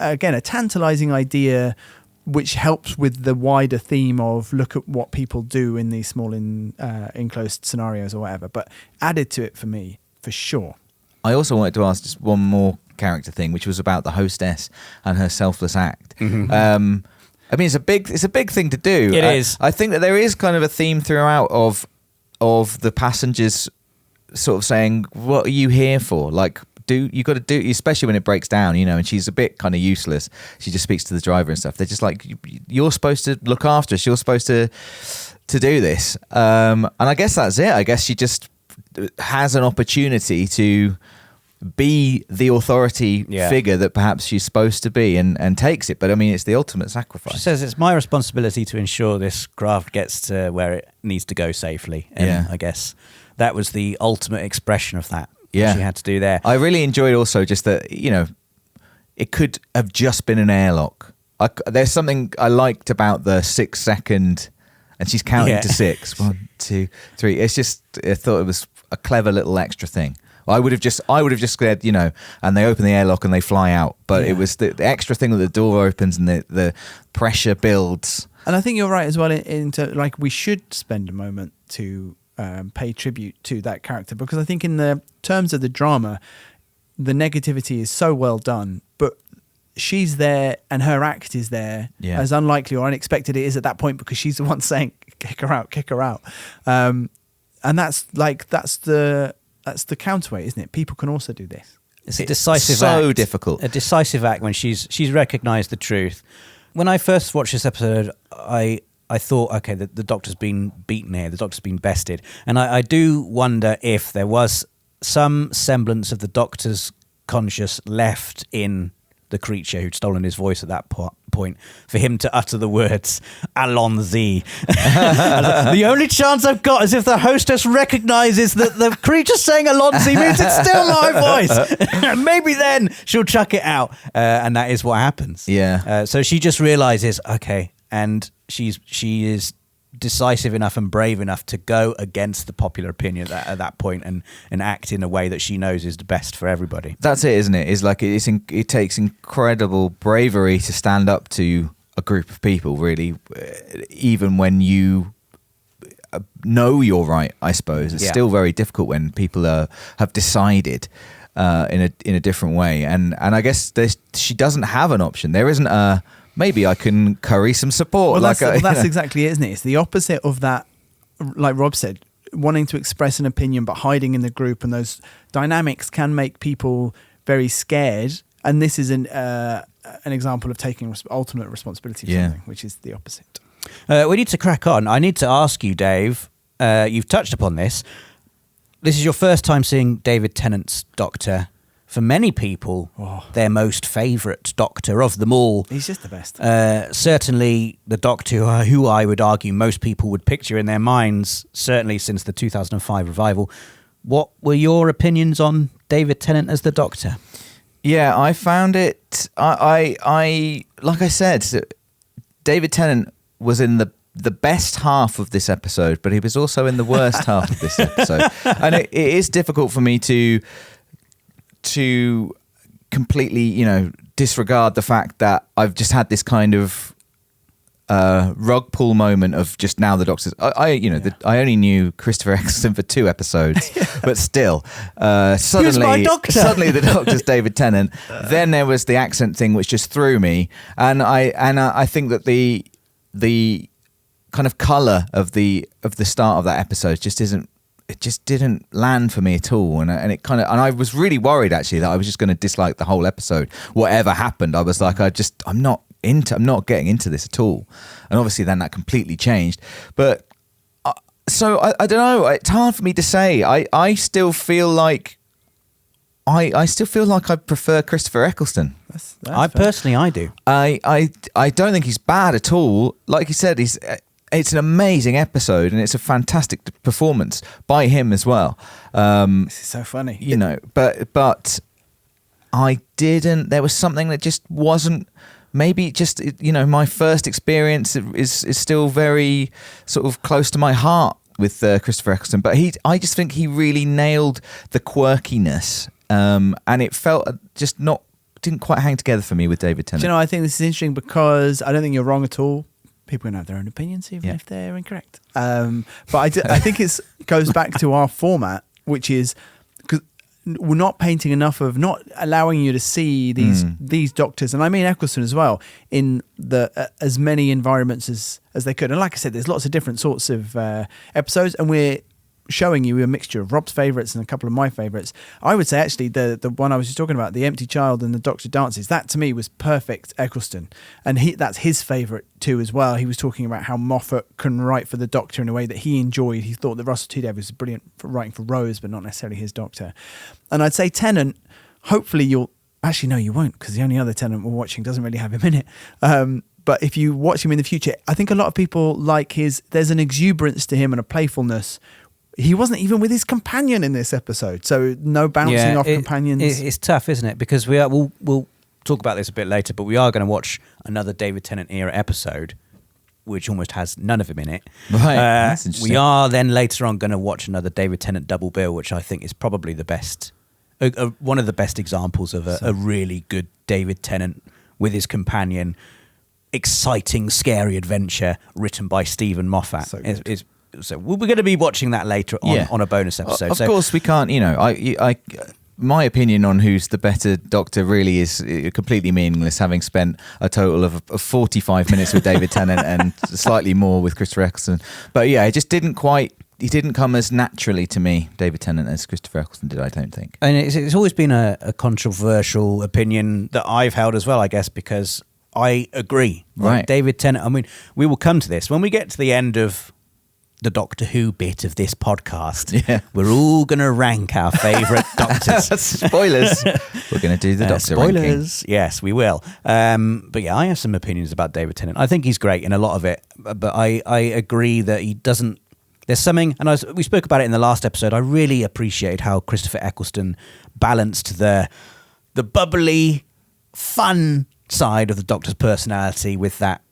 again a tantalizing idea which helps with the wider theme of look at what people do in these small enclosed scenarios or whatever, but added to it for me for sure. I also wanted to ask just one more character thing, which was about the hostess and her selfless act. I mean, it's a big thing to do. It is. I think that there is kind of a theme throughout of the passengers sort of saying, "What are you here for?" Like, you got to do, especially when it breaks down, and she's a bit kind of useless. She just speaks to the driver and stuff. They're just like, "You're supposed to look after us. You're supposed to do this." And I guess that's it. I guess she just has an opportunity to be the authority figure that perhaps she's supposed to be and takes it. But I mean, it's the ultimate sacrifice. She says it's my responsibility to ensure this craft gets to where it needs to go safely. And I guess that was the ultimate expression of that. Yeah. She had to do there. I really enjoyed also just that, it could have just been an airlock. There's something I liked about the 6 second, and she's counting to 6. 1, 2, 3. It's just, I thought it was a clever little extra thing. I would have just said, and they open the airlock and they fly out. But it was the extra thing that the door opens and the pressure builds. And I think you're right as well into like we should spend a moment to pay tribute to that character, because I think in the terms of the drama, the negativity is so well done, but she's there and her act is there, as unlikely or unexpected it is at that point, because she's the one saying, kick her out. And that's the counterweight, isn't it? People can also do this. It's a decisive act. So difficult. A decisive act when she's recognised the truth. When I first watched this episode, I thought, okay, the Doctor's been beaten here, the Doctor's been bested. And I do wonder if there was some semblance of the Doctor's conscious left in the creature who'd stolen his voice at that point, for him to utter the words "Allons-y." The only chance I've got is if the hostess recognises that the creature saying "Allons-y" means it's still my voice. Maybe then she'll chuck it out, and that is what happens. Yeah. So she just realises, okay, and she is decisive enough and brave enough to go against the popular opinion at that point and act in a way that she knows is the best for everybody. That's it, isn't it? It's like it takes incredible bravery to stand up to a group of people, really, even when you know you're right, I suppose. It's still very difficult when people have decided in a different way. And I guess she doesn't have an option. There isn't a... Maybe I can curry some support. Well, that's exactly it, isn't it? It's the opposite of that, like Rob said, wanting to express an opinion but hiding in the group, and those dynamics can make people very scared. And this is an example of taking ultimate responsibility for something, which is the opposite. We need to crack on. I need to ask you, Dave, you've touched upon this. This is your first time seeing David Tennant's Doctor. For many people, their most favourite Doctor of them all. He's just the best. Certainly the Doctor who I would argue most people would picture in their minds, certainly since the 2005 revival. What were your opinions on David Tennant as the Doctor? Yeah, I found it... I like I said, David Tennant was in the best half of this episode, but he was also in the worst half of this episode. And it is difficult for me to completely, disregard the fact that I've just had this kind of rug pull moment of just now the Doctor's. I only knew Christopher Eccleston for 2 episodes, but still, suddenly the Doctor's David Tennant. Then there was the accent thing, which just threw me, and I think that the kind of colour of the start of that episode just didn't land for me at all, and I was really worried actually that I was just going to dislike the whole episode. Whatever happened, I was like, I'm not getting into this at all, and obviously then that completely changed. But so I don't know. It's hard for me to say. I still feel like I prefer Christopher Eccleston. That's Personally, I do. I don't think he's bad at all. Like you said, it's an amazing episode, and it's a fantastic performance by him as well. This is so funny. But I didn't... There was something that just wasn't... Maybe just, my first experience is still very sort of close to my heart with Christopher Eccleston. But I just think he really nailed the quirkiness. And it felt didn't quite hang together for me with David Tennant. I think this is interesting because I don't think you're wrong at all. People can have their own opinions, even if they're incorrect. But I think it goes back to our format, which is because we're not painting enough of, not allowing you to see these Doctors, and I mean Eccleston as well, in as many environments as they could. And like I said, there's lots of different sorts of episodes, and we're showing you a mixture of Rob's favourites and a couple of my favourites. I would say actually the one I was just talking about, The Empty Child and The Doctor Dances, that to me was perfect Eccleston, and that's his favourite too as well. He was talking about how Moffat can write for the Doctor in a way that he enjoyed. He thought that Russell T Davies was brilliant for writing for Rose, but not necessarily his Doctor. And I'd say Tennant, hopefully you'll... Actually, no, you won't, because the only other Tennant we're watching doesn't really have him in it. But if you watch him in the future, I think a lot of people like there's an exuberance to him and a playfulness. He wasn't even with his companion in this episode, so no bouncing off companions. It's tough, isn't it? Because we'll talk about this a bit later, but we are going to watch another David Tennant era episode, which almost has none of him in it. Right, that's interesting. We are then later on going to watch another David Tennant double bill, which I think is probably the best, one of the best examples of a really good David Tennant with his companion, exciting, scary adventure written by Stephen Moffat. So we're going to be watching that later on a bonus episode. Of course, we can't. My opinion on who's the better Doctor really is completely meaningless, having spent a total of 45 minutes with David Tennant and slightly more with Christopher Eccleston. But yeah, it just didn't quite... He didn't come as naturally to me, David Tennant, as Christopher Eccleston did, I don't think. And it's always been a controversial opinion that I've held as well, I guess, because I agree. Right. David Tennant, I mean, we will come to this. When we get to the end of the Doctor Who bit of this podcast. Yeah. We're all going to rank our favourite Doctors. Spoilers. We're going to do the Doctor ranking. Spoilers. Yes, we will. But yeah, I have some opinions about David Tennant. I think he's great in a lot of it, but I agree that he doesn't. There's something, and we spoke about it in the last episode. I really appreciated how Christopher Eccleston balanced the bubbly, fun side of the Doctor's personality with that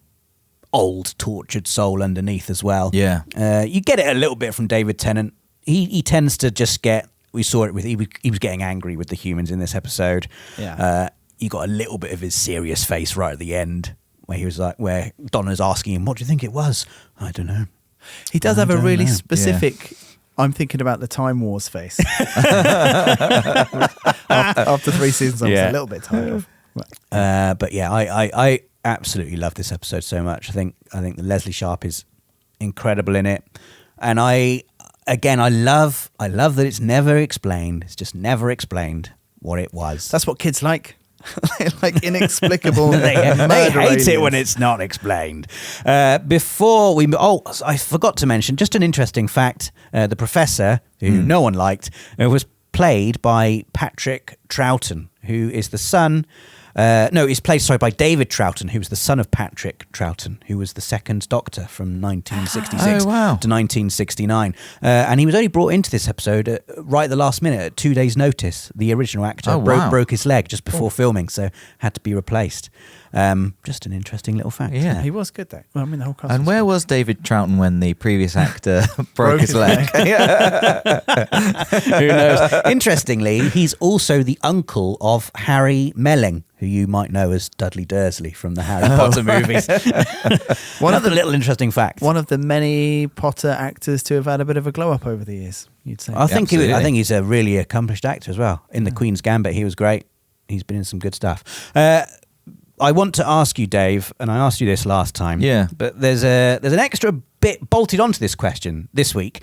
old, tortured soul underneath as well. Yeah. You get it a little bit from David Tennant. He tends to just get. We saw it with he was getting angry with the humans in this episode. Yeah. You got a little bit of his serious face right at the end, where he was like, where Donna's asking him, "What do you think it was?" I don't know. He does I have a don't really know. specific. I'm thinking about the Time Wars face. after 3 seasons, I was Yeah. a little bit tired of. But yeah, I absolutely love this episode so much. I think that Leslie Sharp is incredible in it, and I love that it's never explained. It's just never explained what it was. That's what kids like. They like inexplicable. they murder hate it when aliens. it's not explained. Before we, I forgot to mention just an interesting fact. The professor, who no one liked, was played by Patrick Troughton, who is the son. He's played by David Troughton, who was the son of Patrick Troughton, who was the second Doctor from 1966 Oh, wow. to 1969. And he was only brought into this episode right at the last minute, at 2 days' notice. The original actor Oh, wow. broke his leg just before filming, so had to be replaced. Just an interesting little fact. Yeah. isn't it? He was good though. Well, I mean, the whole cast. And was where good. was David Troughton when the previous actor broke his leg? Who knows? Interestingly, he's also the uncle of Harry Melling, who you might know as Dudley Dursley from the Harry Potter movies. One of the little interesting facts. one of the many Potter actors to have had a bit of a glow up over the years? You'd say. I think Absolutely. he's a really accomplished actor as well. In The Queen's Gambit, he was great. He's been in some good stuff. I want to ask you, Dave, and I asked you this last time. Yeah. But there's an extra bit bolted onto this question this week.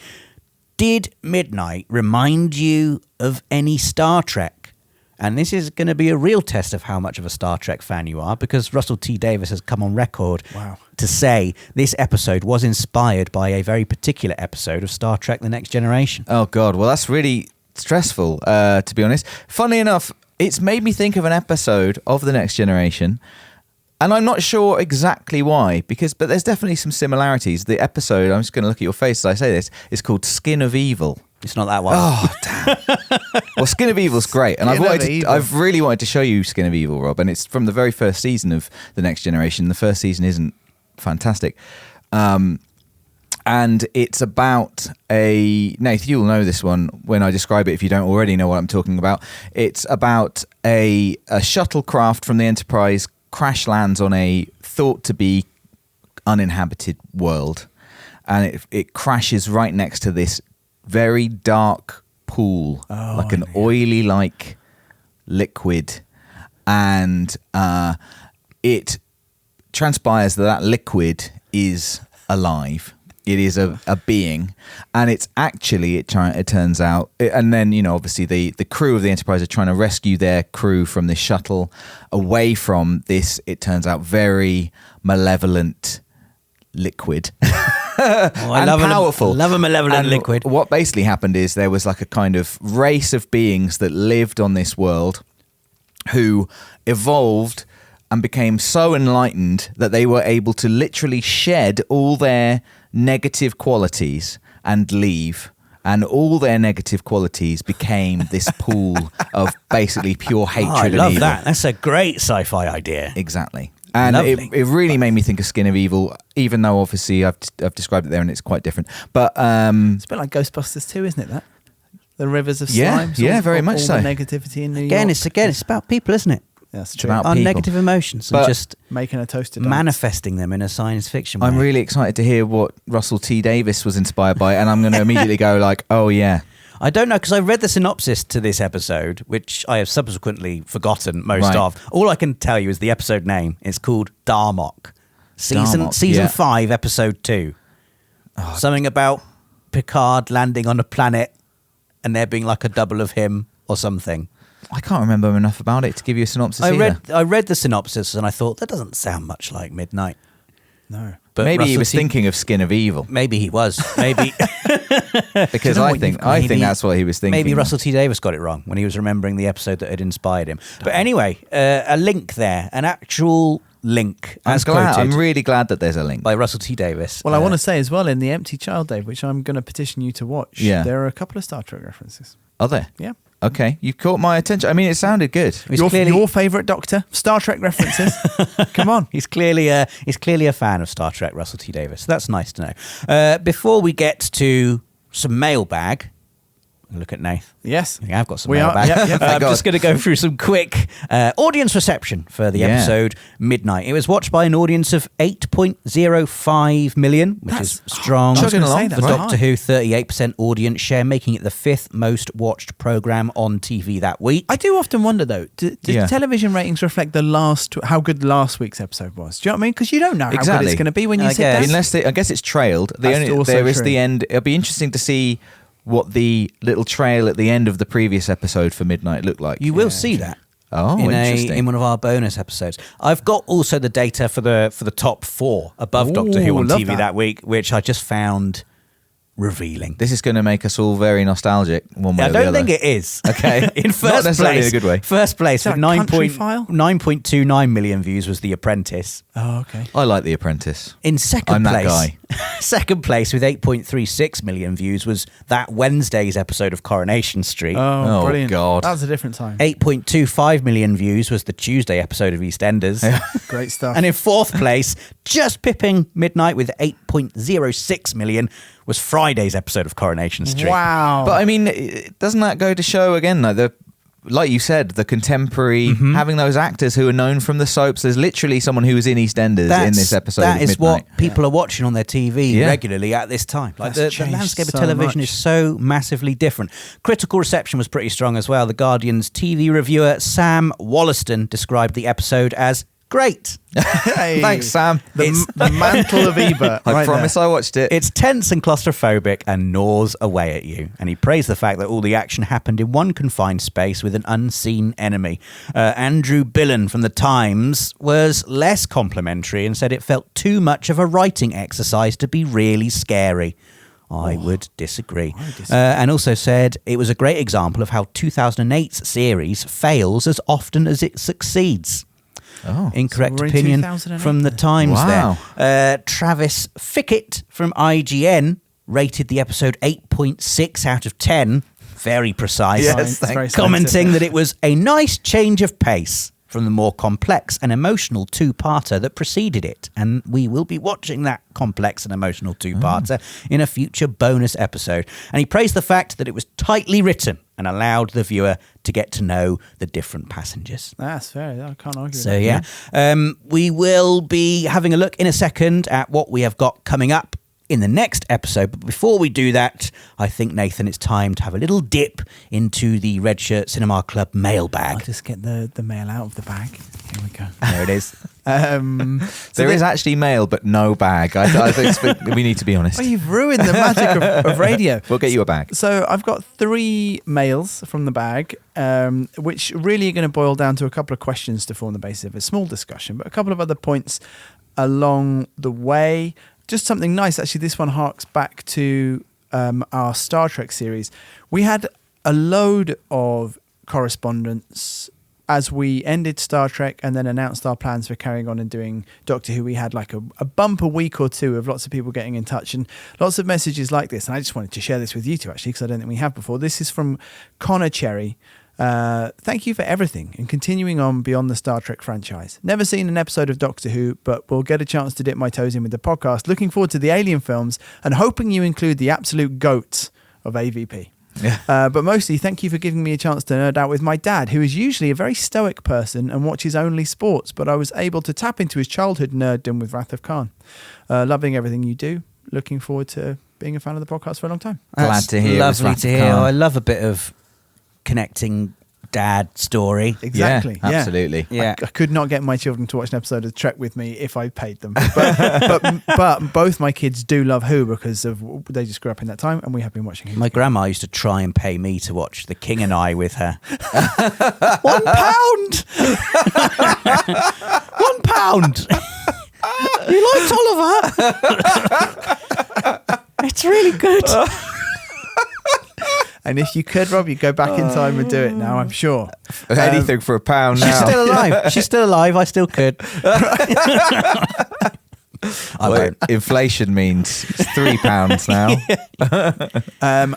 Did Midnight remind you of any Star Trek? And this is going to be a real test of how much of a Star Trek fan you are, because Russell T Davies has come on record to say this episode was inspired by a very particular episode of Star Trek The Next Generation. Oh, God. Well, that's really stressful, to be honest. Funnily enough, it's made me think of an episode of The Next Generation, and I'm not sure exactly why, but there's definitely some similarities. The episode, I'm just going to look at your face as I say this, is called Skin of Evil. It's not that one. Oh, damn. Well, Skin of Evil's great, and I've really wanted to show you Skin of Evil, Rob, and it's from the very first season of The Next Generation. The first season isn't fantastic. And it's about Nath, you'll know this one when I describe it if you don't already know what I'm talking about. It's about a shuttlecraft from the Enterprise crash lands on a thought to be uninhabited world. And it crashes right next to this very dark pool, like an oily-like liquid. And it transpires that liquid is alive. It is a being, and it's actually, it turns out, and then, obviously the crew of the Enterprise are trying to rescue their crew from this shuttle away from this, it turns out, very malevolent liquid. And powerful. Love a malevolent And liquid. What basically happened is there was like a kind of race of beings that lived on this world who evolved and became so enlightened that they were able to literally shed all their negative qualities and leave, and all their negative qualities became this pool of basically pure hatred I and love evil. that. That's a great sci-fi idea. Exactly. And Lovely. it really made me think of Skin of Evil, even though obviously I've described it there and it's quite different. But It's a bit like Ghostbusters 2, isn't it? That the rivers of slime. Yeah, very much all so. The negativity in New Again, York. it's about people, isn't it? That's It's true. about Our people. negative emotions and But- just Making a toasted dance. manifesting them in a science fiction way. I'm really excited to hear what Russell T Davies was inspired by, and I'm going to immediately go like, oh yeah. I don't know, because I read the synopsis to this episode, which I have subsequently forgotten most Right. of. All I can tell you is the episode name. It's called Darmok. Season yeah. 5, episode 2. Something about Picard landing on a planet and there being like a double of him or something. I can't remember enough about it to give you a synopsis either. I read the synopsis and I thought, that doesn't sound much like Midnight. No. But Maybe he Russell was thinking of Skin of Evil. Maybe he was. Maybe Because I think that's what he was thinking. maybe Russell T Davies got it wrong when he was remembering the episode that had inspired him. But anyway, a link there, an actual link, as quoted I'm really glad that there's a link. by Russell T Davies. Well, I want to say as well, in The Empty Child, Dave, which I'm going to petition you to watch, there are a couple of Star Trek references. Are there? Yeah. Okay, you've caught my attention. I mean, it sounded good. Your favourite Doctor? Star Trek references? Come on. He's clearly a fan of Star Trek, Russell T Davies. So that's nice to know. Before we get to some mailbag, look at Nath. Yes. I think I've got some We are. mailbag. Yep, I'm just going to go through some quick audience reception for the episode Midnight. It was watched by an audience of 8.05 million, which is strong. chugging along. For Doctor Who, 38% audience share, making it the 5th most watched programme on TV that week. I do often wonder, though, did television ratings reflect how good last week's episode was? Do you know what I mean? Because you don't know how good it's going to be when you sit down. I guess it's trailed. There is the end. It'll be interesting to see what the little trail at the end of the previous episode for Midnight looked like. You will see that. Oh, interesting. In one of our bonus episodes. I've got also the data for the top 4 above Doctor Who on TV that week, which I just found revealing. This is going to make us all very nostalgic one way or the other. I don't think it is. Okay. In first Not necessarily place, in a good way. First place with 9.29 million views was The Apprentice. Oh, okay. I like The Apprentice. In second I'm place, that guy. second place with 8.36 million views was that Wednesday's episode of Coronation Street. Oh, brilliant. God. That was a different time. 8.25 million views was the Tuesday episode of EastEnders. Great stuff. And in fourth place, just pipping Midnight with 8.06 million, was Friday's episode of Coronation Street. Wow. But I mean, doesn't that go to show again, like you said, the contemporary, having those actors who are known from the soaps? There's literally someone who was in EastEnders in this episode of Midnight. That is what people are watching on their TV regularly at this time. Like the landscape of television is so massively different. Critical reception was pretty strong as well. The Guardian's TV reviewer Sam Wollaston described the episode as great. Hey, thanks, Sam. The mantle of Ebert. I promise I watched it. It's tense and claustrophobic and gnaws away at you. And he praised the fact that all the action happened in one confined space with an unseen enemy. Andrew Billen from The Times was less complimentary and said it felt too much of a writing exercise to be really scary. I would disagree. And also said it was a great example of how 2008's series fails as often as it succeeds. Oh, incorrect opinion from The Times there. Travis Fickett from IGN rated the episode 8.6 out of 10. Very precise. Yes, commenting that it was a nice change of pace from the more complex and emotional two-parter that preceded it. And we will be watching that complex and emotional two-parter in a future bonus episode. And he praised the fact that it was tightly written and allowed the viewer to get to know the different passengers. That's fair. I can't argue So, with that. yeah. We will be having a look in a second at what we have got coming up in the next episode. But before we do that, I think, Nathan, it's time to have a little dip into the Red Shirt Cinema Club mailbag. I'll just get the mail out of the bag. Here we go. There it is. There is actually mail, but no bag. I think we need to be honest. Oh, you've ruined the magic of radio. We'll get you a bag. So I've got 3 mails from the bag, which really are going to boil down to a couple of questions to form the basis of a small discussion, but a couple of other points along the way. Just something nice. Actually, this one harks back to our Star Trek series. We had a load of correspondence as we ended Star Trek and then announced our plans for carrying on and doing Doctor Who. We had like a bumper week or two of lots of people getting in touch and lots of messages like this. And I just wanted to share this with you two, actually, because I don't think we have before. This is from Connor Cherry. Thank you for everything and continuing on beyond the Star Trek franchise. Never seen an episode of Doctor Who, but will get a chance to dip my toes in with the podcast. Looking forward to the Alien films and hoping you include the absolute GOAT of AVP. Yeah. But mostly, thank you for giving me a chance to nerd out with my dad, who is usually a very stoic person and watches only sports, but I was able to tap into his childhood nerddom with Wrath of Khan. Loving everything you do. Looking forward to being a fan of the podcast for a long time. Glad to hear. Lovely to hear. I love a bit of connecting dad story. Exactly. Yeah, absolutely. Yeah. I could not get my children to watch an episode of Trek with me if I paid them. But both my kids do love Who because of they just grew up in that time, and we have been watching Who. My grandma used to try and pay me to watch The King and I with her. £1. £1. You liked Oliver? It's really good. And if you could, Rob, you'd go back in time and do it now, I'm sure. Anything for £1 now. She's still alive. She's still alive. I still could. Inflation means it's £3 now.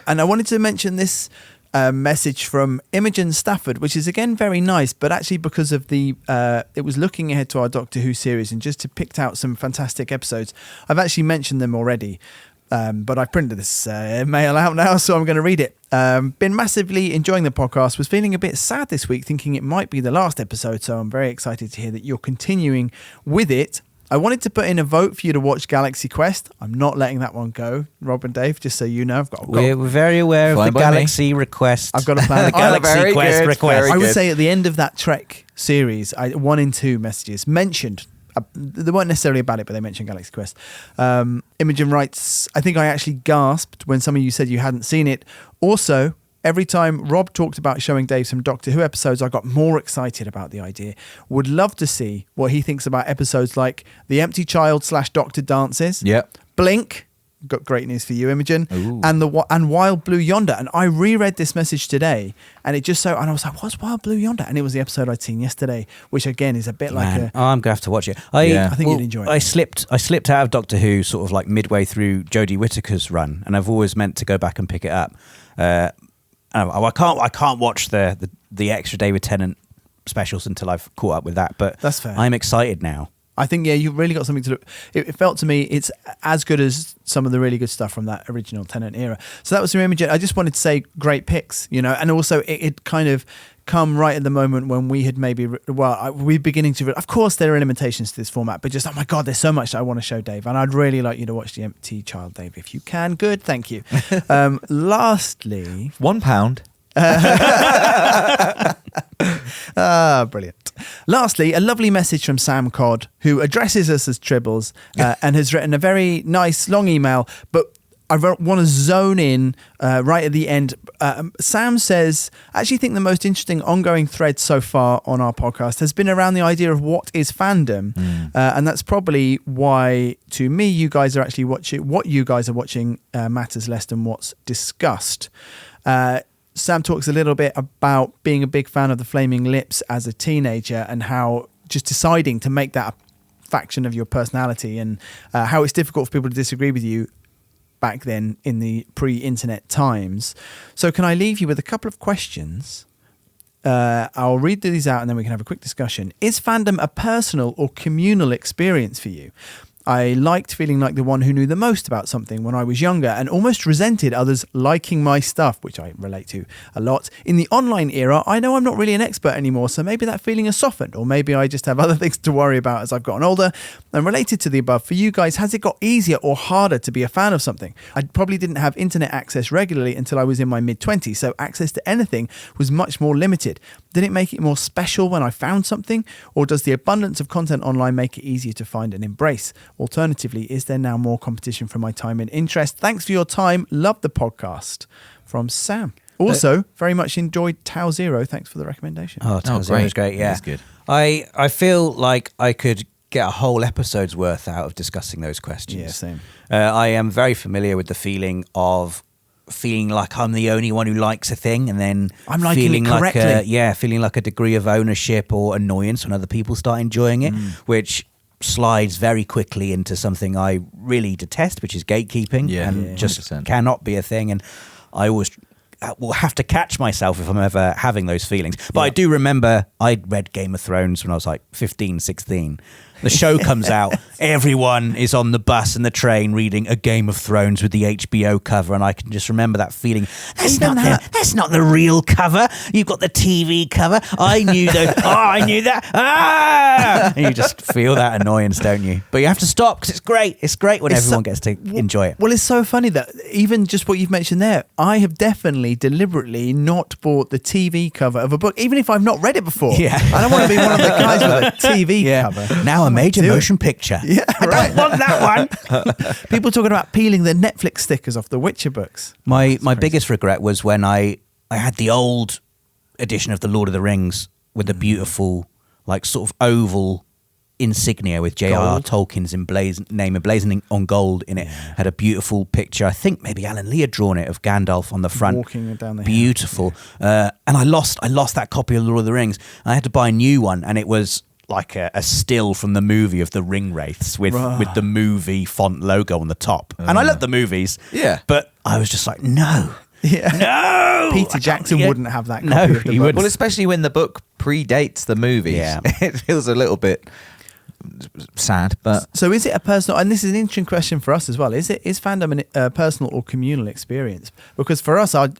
And I wanted to mention this message from IMagin Stafford, which is again very nice, but actually because of the it was looking ahead to our Doctor Who series and just to picked out some fantastic episodes. I've actually mentioned them already, but I've printed this mail out now, so I'm going to read it. Been massively enjoying the podcast, was feeling a bit sad this week, thinking it might be the last episode, so I'm very excited to hear that you're continuing with it. I wanted to put in a vote for you to watch Galaxy Quest. I'm not letting that one go, Rob and Dave, just so you know. We're very aware of the Galaxy request. I've got a plan. The Galaxy Quest request. I would say at the end of that Trek series, 1 in 2 messages mentioned, they weren't necessarily about it, but they mentioned Galaxy Quest. Imogen writes, I think I actually gasped when some of you said you hadn't seen it. Also, every time Rob talked about showing Dave some Doctor Who episodes, I got more excited about the idea. Would love to see what he thinks about episodes like The Empty Child / Doctor Dances, Yep. Blink, got great news for you, Imogen, Ooh. and Wild Blue Yonder. And I reread this message today, and it just and I was like, what's Wild Blue Yonder? And it was the episode I'd seen yesterday, which again is a bit I'm going to have to watch it. I think you'd enjoy it. I slipped out of Doctor Who sort of like midway through Jodie Whittaker's run, and I've always meant to go back and pick it up. I can't watch the extra David Tennant specials until I've caught up with that, but that's fair. I'm excited now. I think, you've really got something to look. It felt to me it's as good as some of the really good stuff from that original Tenant era. So that was from Imogen. I just wanted to say great picks, and also it kind of come right at the moment when we had maybe, we're beginning to, of course there are limitations to this format, but just, oh my God, there's so much that I want to show Dave. And I'd really like you to watch The Empty Child, Dave, if you can. Good, thank you. Lastly. £1. Brilliant. Lastly, a lovely message from Sam Codd, who addresses us as Tribbles and has written a very nice long email, but I want to zone in right at the end. Sam says, I actually think the most interesting ongoing thread so far on our podcast has been around the idea of what is fandom. And that's probably why, to me, you guys are actually watching, what you guys are watching matters less than what's discussed. Sam talks a little bit about being a big fan of the Flaming Lips as a teenager and how just deciding to make that a faction of your personality and how it's difficult for people to disagree with you back then in the pre-internet times. So can I leave you with a couple of questions? I'll read these out and then we can have a quick discussion. Is fandom a personal or communal experience for you? I liked feeling like the one who knew the most about something when I was younger and almost resented others liking my stuff, which I relate to a lot. In the online era, I know I'm not really an expert anymore, so maybe that feeling has softened, or maybe I just have other things to worry about as I've gotten older. And related to the above, for you guys, has it got easier or harder to be a fan of something? I probably didn't have internet access regularly until I was in my mid-20s, so access to anything was much more limited. Did it make it more special when I found something, or does the abundance of content online make it easier to find and embrace? Alternatively, is there now more competition for my time and interest? Thanks for your time. Love the podcast. From Sam. Also, very much enjoyed Tau Zero. Thanks for the recommendation. Oh, Tau Zero is great. Yeah, that's good. I feel like I could get a whole episode's worth out of discussing those questions. Yeah, same. I am very familiar with the feeling like I'm the only one who likes a thing, and then I'm liking feeling it correctly. feeling like a degree of ownership or annoyance when other people start enjoying it, which slides very quickly into something I really detest, which is gatekeeping, and just 100%. cannot be a thing. And I always will have to catch myself if I'm ever having those feelings. But I do remember I read Game of Thrones when I was like 15, 16. The show comes out, everyone is on the bus and the train reading A Game of Thrones with the HBO cover, and I can just remember that feeling. That's not the real cover. You've got the TV cover. I knew that. I knew that. Ah! And you just feel that annoyance, don't you? But you have to stop because it's great. It's great when everyone gets to enjoy it. Well, it's so funny that even just what you've mentioned there, I have definitely deliberately not bought the TV cover of a book, even if I've not read it before. Yeah. I don't want to be one of the guys with a TV cover. Now a major motion picture. Yeah, I don't want that one. People talking about peeling the Netflix stickers off the Witcher books. My biggest regret was when I had the old edition of the Lord of the Rings with the beautiful, like, sort of oval insignia with J.R.R. Tolkien's name emblazoning on gold in it. Had a beautiful picture. I think maybe Alan Lee had drawn it of Gandalf on the front. Walking down the beautiful. And I lost that copy of Lord of the Rings. I had to buy a new one, and it was like a still from the movie of the Ring Wraiths with the movie font logo on the top. And I love the movies. Yeah. But I was just like, no. Yeah. No. Peter Jackson wouldn't have that copy No, of the he book. wouldn't. Well, especially when the book predates the movies. Yeah. It feels a little bit sad, but So is it a personal, and this is an interesting question for us as well, is fandom a personal or communal experience? Because for us, our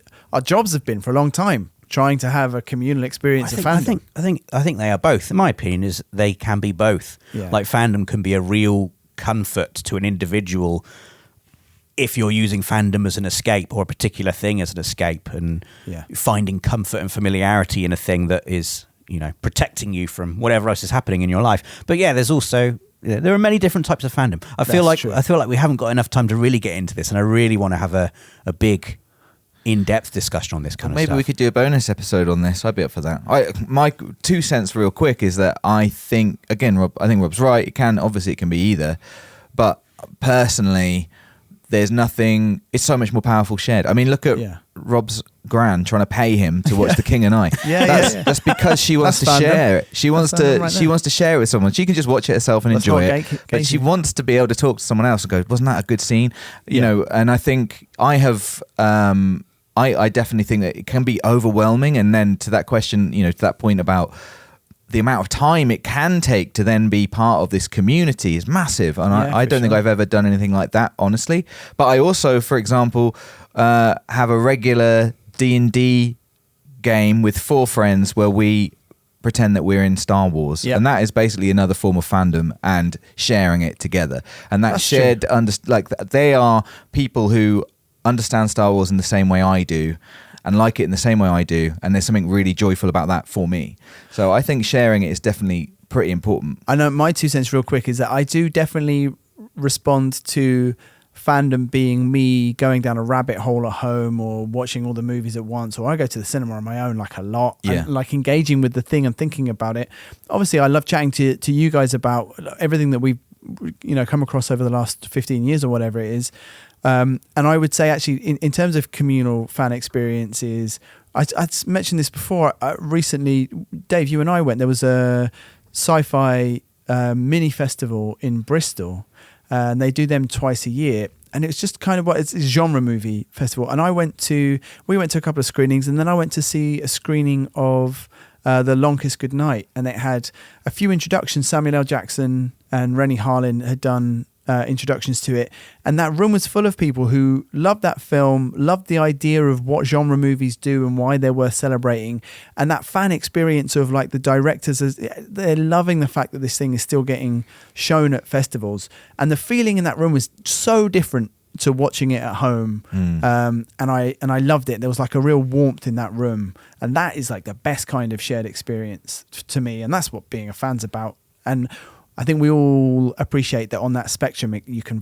jobs have been for a long time trying to have a communal experience of fandom. I think they are both. In my opinion, is they can be both. Yeah. Like fandom can be a real comfort to an individual if you're using fandom as an escape or a particular thing as an escape, and finding comfort and familiarity in a thing that is, protecting you from whatever else is happening in your life. But yeah, there's also there are many different types of fandom. I feel like we haven't got enough time to really get into this, and I really want to have a big in-depth discussion on this kind of stuff. Maybe we could do a bonus episode on this. I'd be up for that. My 2 cents real quick is that I think Rob's right. It can be either, but personally, there's nothing. It's so much more powerful shared. I mean, look at Rob's gran trying to pay him to watch The King and I. That's because she wants to share it. She wants to share it with someone. She can just watch it herself and enjoy it, but she wants to be able to talk to someone else and go, "Wasn't that a good scene?" You know. And I think I have. I definitely think that it can be overwhelming. And then to that question, to that point about the amount of time it can take to then be part of this community is massive. And I don't think I've ever done anything like that, honestly. But I also, for example, have a regular D&D game with 4 friends where we pretend that we're in Star Wars. And that is basically another form of fandom and sharing it together. And that's shared, they are people who understand Star Wars in the same way I do and like it in the same way I do, and there's something really joyful about that for me. So I think sharing it is definitely pretty important. I know my 2 cents real quick is that I do definitely respond to fandom being me going down a rabbit hole at home or watching all the movies at once, or I go to the cinema on my own a lot, and engaging with the thing and thinking about it. Obviously I love chatting to you guys about everything that we've come across over the last 15 years or whatever it is. And I would say actually in terms of communal fan experiences, I'd mentioned this before. Recently, Dave, you and I went. There was a sci-fi mini festival in Bristol, and they do them twice a year. And it was just kind of it's a genre movie festival. And we went to a couple of screenings, and then I went to see a screening of The Longest Goodnight, and it had a few introductions. Samuel L. Jackson and Rennie Harlin had done introductions to it, and that room was full of people who loved that film, loved the idea of what genre movies do and why they're worth celebrating, and that fan experience of the directors, they're loving the fact that this thing is still getting shown at festivals, and the feeling in that room was so different to watching it at home. And I loved it. There was a real warmth in that room, and that is the best kind of shared experience to me, and that's what being a fan's about. And I think we all appreciate that on that spectrum, you can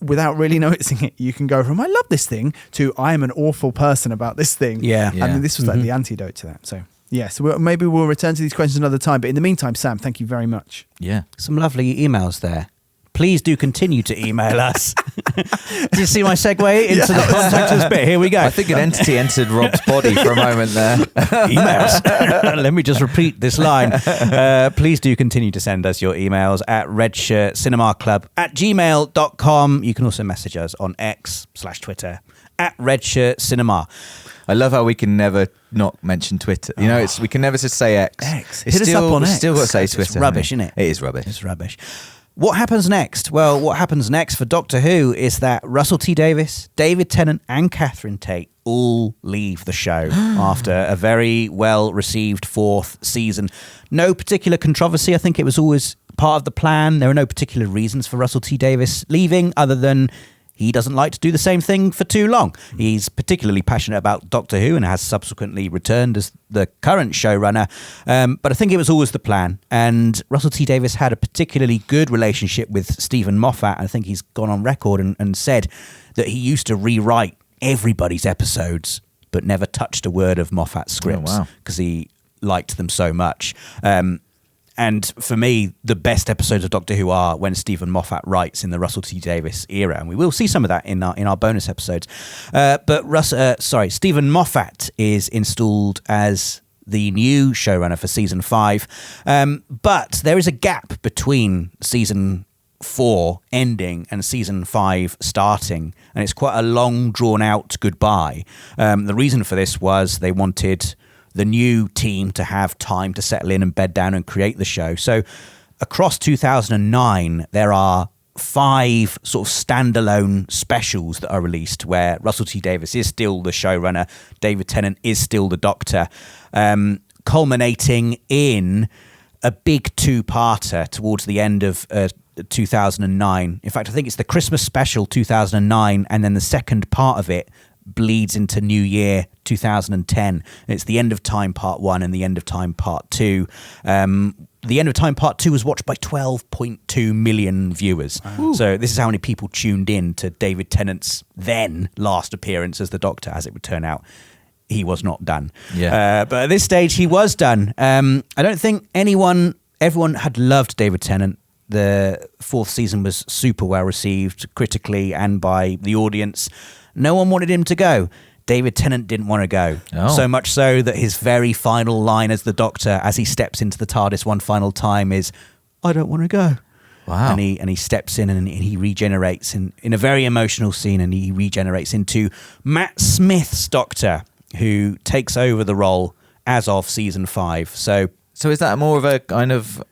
without really noticing it, you can go from, I love this thing, to I am an awful person about this thing. Yeah. I mean, this was the antidote to that. So, maybe we'll return to these questions another time. But in the meantime, Sam, thank you very much. Yeah. Some lovely emails there. Please do continue to email us. Do you see my segue into the contact us bit? Here we go. I think an entity entered Rob's body for a moment there. Emails. Let me just repeat this line. Please do continue to send us your emails at redshirtcinemaclub@gmail.com. You can also message us on X/Twitter @redshirtcinema. I love how we can never not mention Twitter. We can never just say X. Hit us up on X. Still got to say Twitter. It's rubbish, isn't it? It is rubbish. It's rubbish. What happens next? Well, what happens next for Doctor Who is that Russell T Davies, David Tennant and Catherine Tate all leave the show after a very well-received 4th season. No particular controversy. I think it was always part of the plan. There are no particular reasons for Russell T Davies leaving other than he doesn't like to do the same thing for too long. He's particularly passionate about Doctor Who and has subsequently returned as the current showrunner. But I think it was always the plan. And Russell T Davies had a particularly good relationship with Stephen Moffat. I think he's gone on record and said that he used to rewrite everybody's episodes, but never touched a word of Moffat's scripts because he liked them so much. And for me, the best episodes of Doctor Who are when Stephen Moffat writes in the Russell T Davies era, and we will see some of that in our bonus episodes. But Stephen Moffat is installed as the new showrunner for season 5, but there is a gap between season 4 ending and season 5 starting, and it's quite a long, drawn out goodbye. The reason for this was they wanted the new team to have time to settle in and bed down and create the show. So across 2009, there are 5 sort of standalone specials that are released where Russell T Davies is still the showrunner, David Tennant is still the Doctor, culminating in a big 2-parter towards the end of 2009. In fact, I think it's the Christmas special 2009, and then the second part of it bleeds into New Year 2010. And it's the End of Time Part 1 and the End of Time Part 2. The End of Time Part 2 was watched by 12.2 million viewers. Wow. So this is how many people tuned in to David Tennant's then last appearance as the Doctor. As it would turn out, he was not done. Yeah. But at this stage, he was done. I don't think everyone had loved David Tennant. The 4th season was super well received critically and by the audience. No one wanted him to go. David Tennant didn't want to go. Oh. So much so that his very final line as the Doctor, as he steps into the TARDIS one final time, is, "I don't want to go." Wow. And he steps in and he regenerates in a very emotional scene, and he regenerates into Matt Smith's Doctor, who takes over the role as of season 5. So is that more of a kind of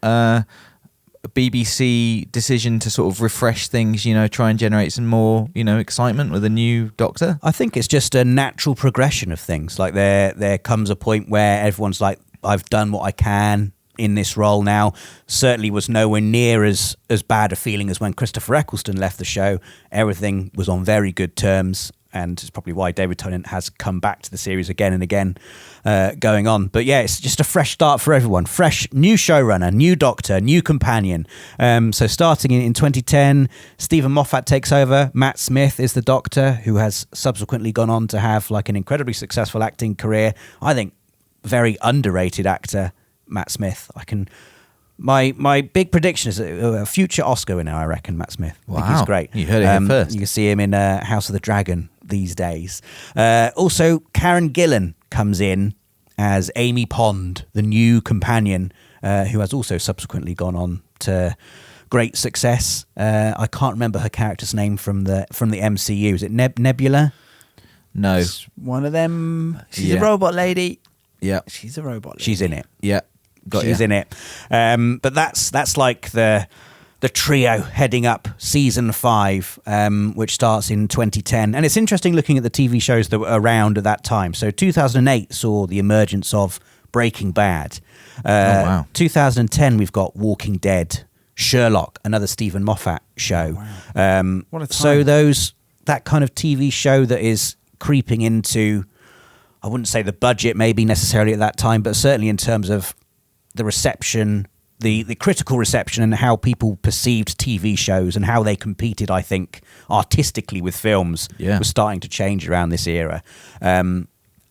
BBC decision to sort of refresh things, try and generate some more, excitement with a new Doctor? I think it's just a natural progression of things. Like there comes a point where everyone's like, I've done what I can in this role now. Certainly was nowhere near as bad a feeling as when Christopher Eccleston left the show. Everything was on very good terms, and it's probably why David Tennant has come back to the series again and again going on. But yeah, it's just a fresh start for everyone. Fresh, new showrunner, new Doctor, new companion. So starting in 2010, Stephen Moffat takes over. Matt Smith is the Doctor, who has subsequently gone on to have like an incredibly successful acting career. I think very underrated actor, Matt Smith. My big prediction is a future Oscar winner, I reckon, Matt Smith. Wow. I think he's great. You heard it here first. You can see him in House of the Dragon these days. Also, Karen Gillan comes in as Amy Pond, the new companion, who has also subsequently gone on to great success. I can't remember her character's name from the MCU. Is it Nebula? No. It's one of them. She's a robot lady. Yeah. She's a robot lady. She's in it. Yeah. She's in it. But that's like the trio heading up season 5, which starts in 2010. And it's interesting looking at the TV shows that were around at that time. So 2008 saw the emergence of Breaking Bad. 2010, we've got Walking Dead, Sherlock, another Stephen Moffat show. Wow. What a time. So that kind of TV show that is creeping into, I wouldn't say the budget maybe necessarily at that time, but certainly in terms of the reception, the critical reception, and how people perceived TV shows and how they competed, I think, artistically with films was starting to change around this era. And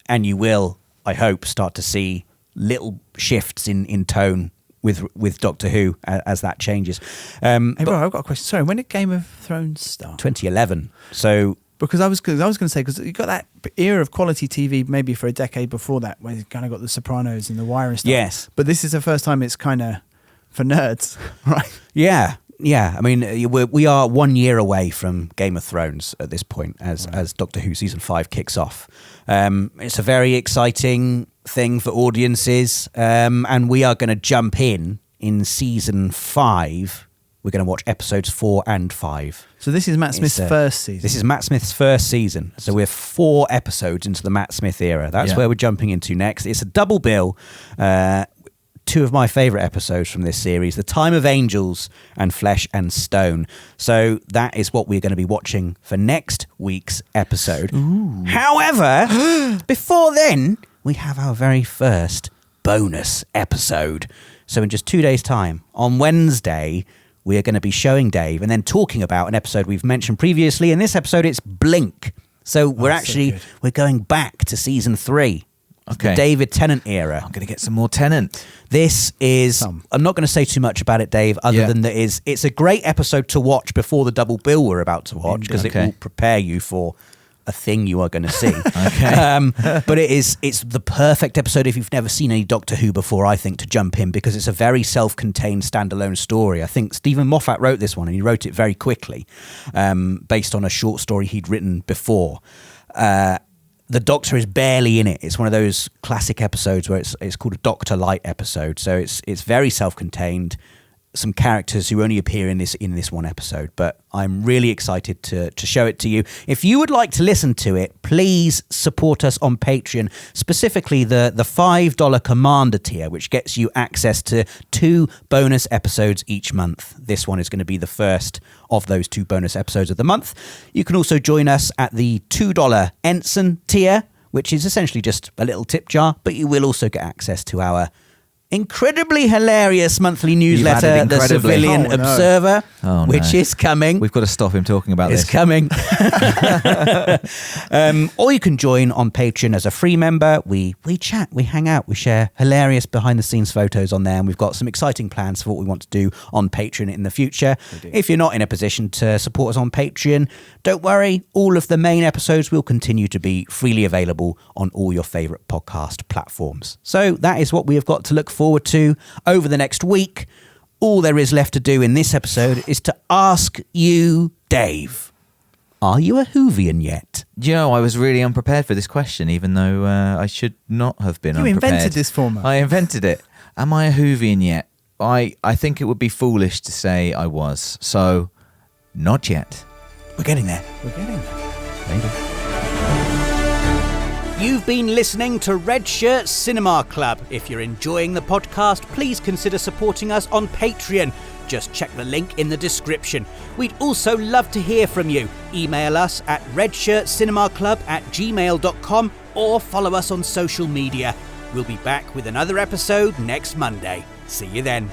you will, I hope, start to see little shifts in tone with Doctor Who as that changes. Hey, bro, I've got a question. Sorry, when did Game of Thrones start? 2011. So... Because I was going to say, because you got that era of quality TV maybe for a decade before that, where you kind of got The Sopranos and The Wire and stuff. Yes. But this is the first time it's kind of for nerds, right? Yeah. I mean, we are 1 year away from Game of Thrones at this point as Doctor Who Season 5 kicks off. It's a very exciting thing for audiences, and we are going to jump in Season 5. We're going to watch episodes 4 and 5. So this is Matt Smith's first season? This is Matt Smith's first season. So we're 4 episodes into the Matt Smith era. That's where we're jumping into next. It's a double bill. 2 of my favourite episodes from this series, The Time of Angels and Flesh and Stone. So that is what we're going to be watching for next week's episode. Ooh. However, before then, we have our very first bonus episode. So in just 2 days' time, on Wednesday, we are going to be showing Dave and then talking about an episode we've mentioned previously. In this episode, it's Blink. So we're going back to season 3 Okay. The David Tennant era. I'm going to get some more Tenant. This is, I'm not going to say too much about it, Dave, other than that it's a great episode to watch before the double bill we're about to watch, because it will prepare you for a thing you are going to see. But it's the perfect episode if you've never seen any Doctor Who before, I think, to jump in, because it's a very self-contained standalone story. I think Stephen Moffat wrote this one, and he wrote it very quickly, based on a short story he'd written before. The Doctor is barely in it. It's one of those classic episodes where it's called a Doctor Light episode. So it's very self-contained. Some characters who only appear in this one episode, but I'm really excited to show it to you. If you would like to listen to it, please support us on Patreon, specifically the $5 Commander tier, which gets you access to 2 bonus episodes each month. This one is going to be the first of those 2 bonus episodes of the month. You can also join us at the $2 Ensign tier, which is essentially just a little tip jar, but you will also get access to our incredibly hilarious monthly newsletter, The Civilian Observer, which is coming. We've got to stop him talking about this. It's coming. Or you can join on Patreon as a free member. We chat, we hang out, we share hilarious behind-the-scenes photos on there, and we've got some exciting plans for what we want to do on Patreon in the future. If you're not in a position to support us on Patreon, don't worry. All of the main episodes will continue to be freely available on all your favourite podcast platforms. So that is what we have got to look forward to over the next week. All there is left to do in this episode is to ask you, Dave, are you a Whovian yet? I was really unprepared for this question, even though I should not have been unprepared. You invented this format. I invented it. Am I a Whovian yet? I think it would be foolish to say I was. So, not yet. We're getting there. Maybe. You've been listening to Red Shirt Cinema Club. If you're enjoying the podcast, please consider supporting us on Patreon. Just check the link in the description. We'd also love to hear from you. Email us at redshirtcinemaclub@gmail.com or follow us on social media. We'll be back with another episode next Monday. See you then.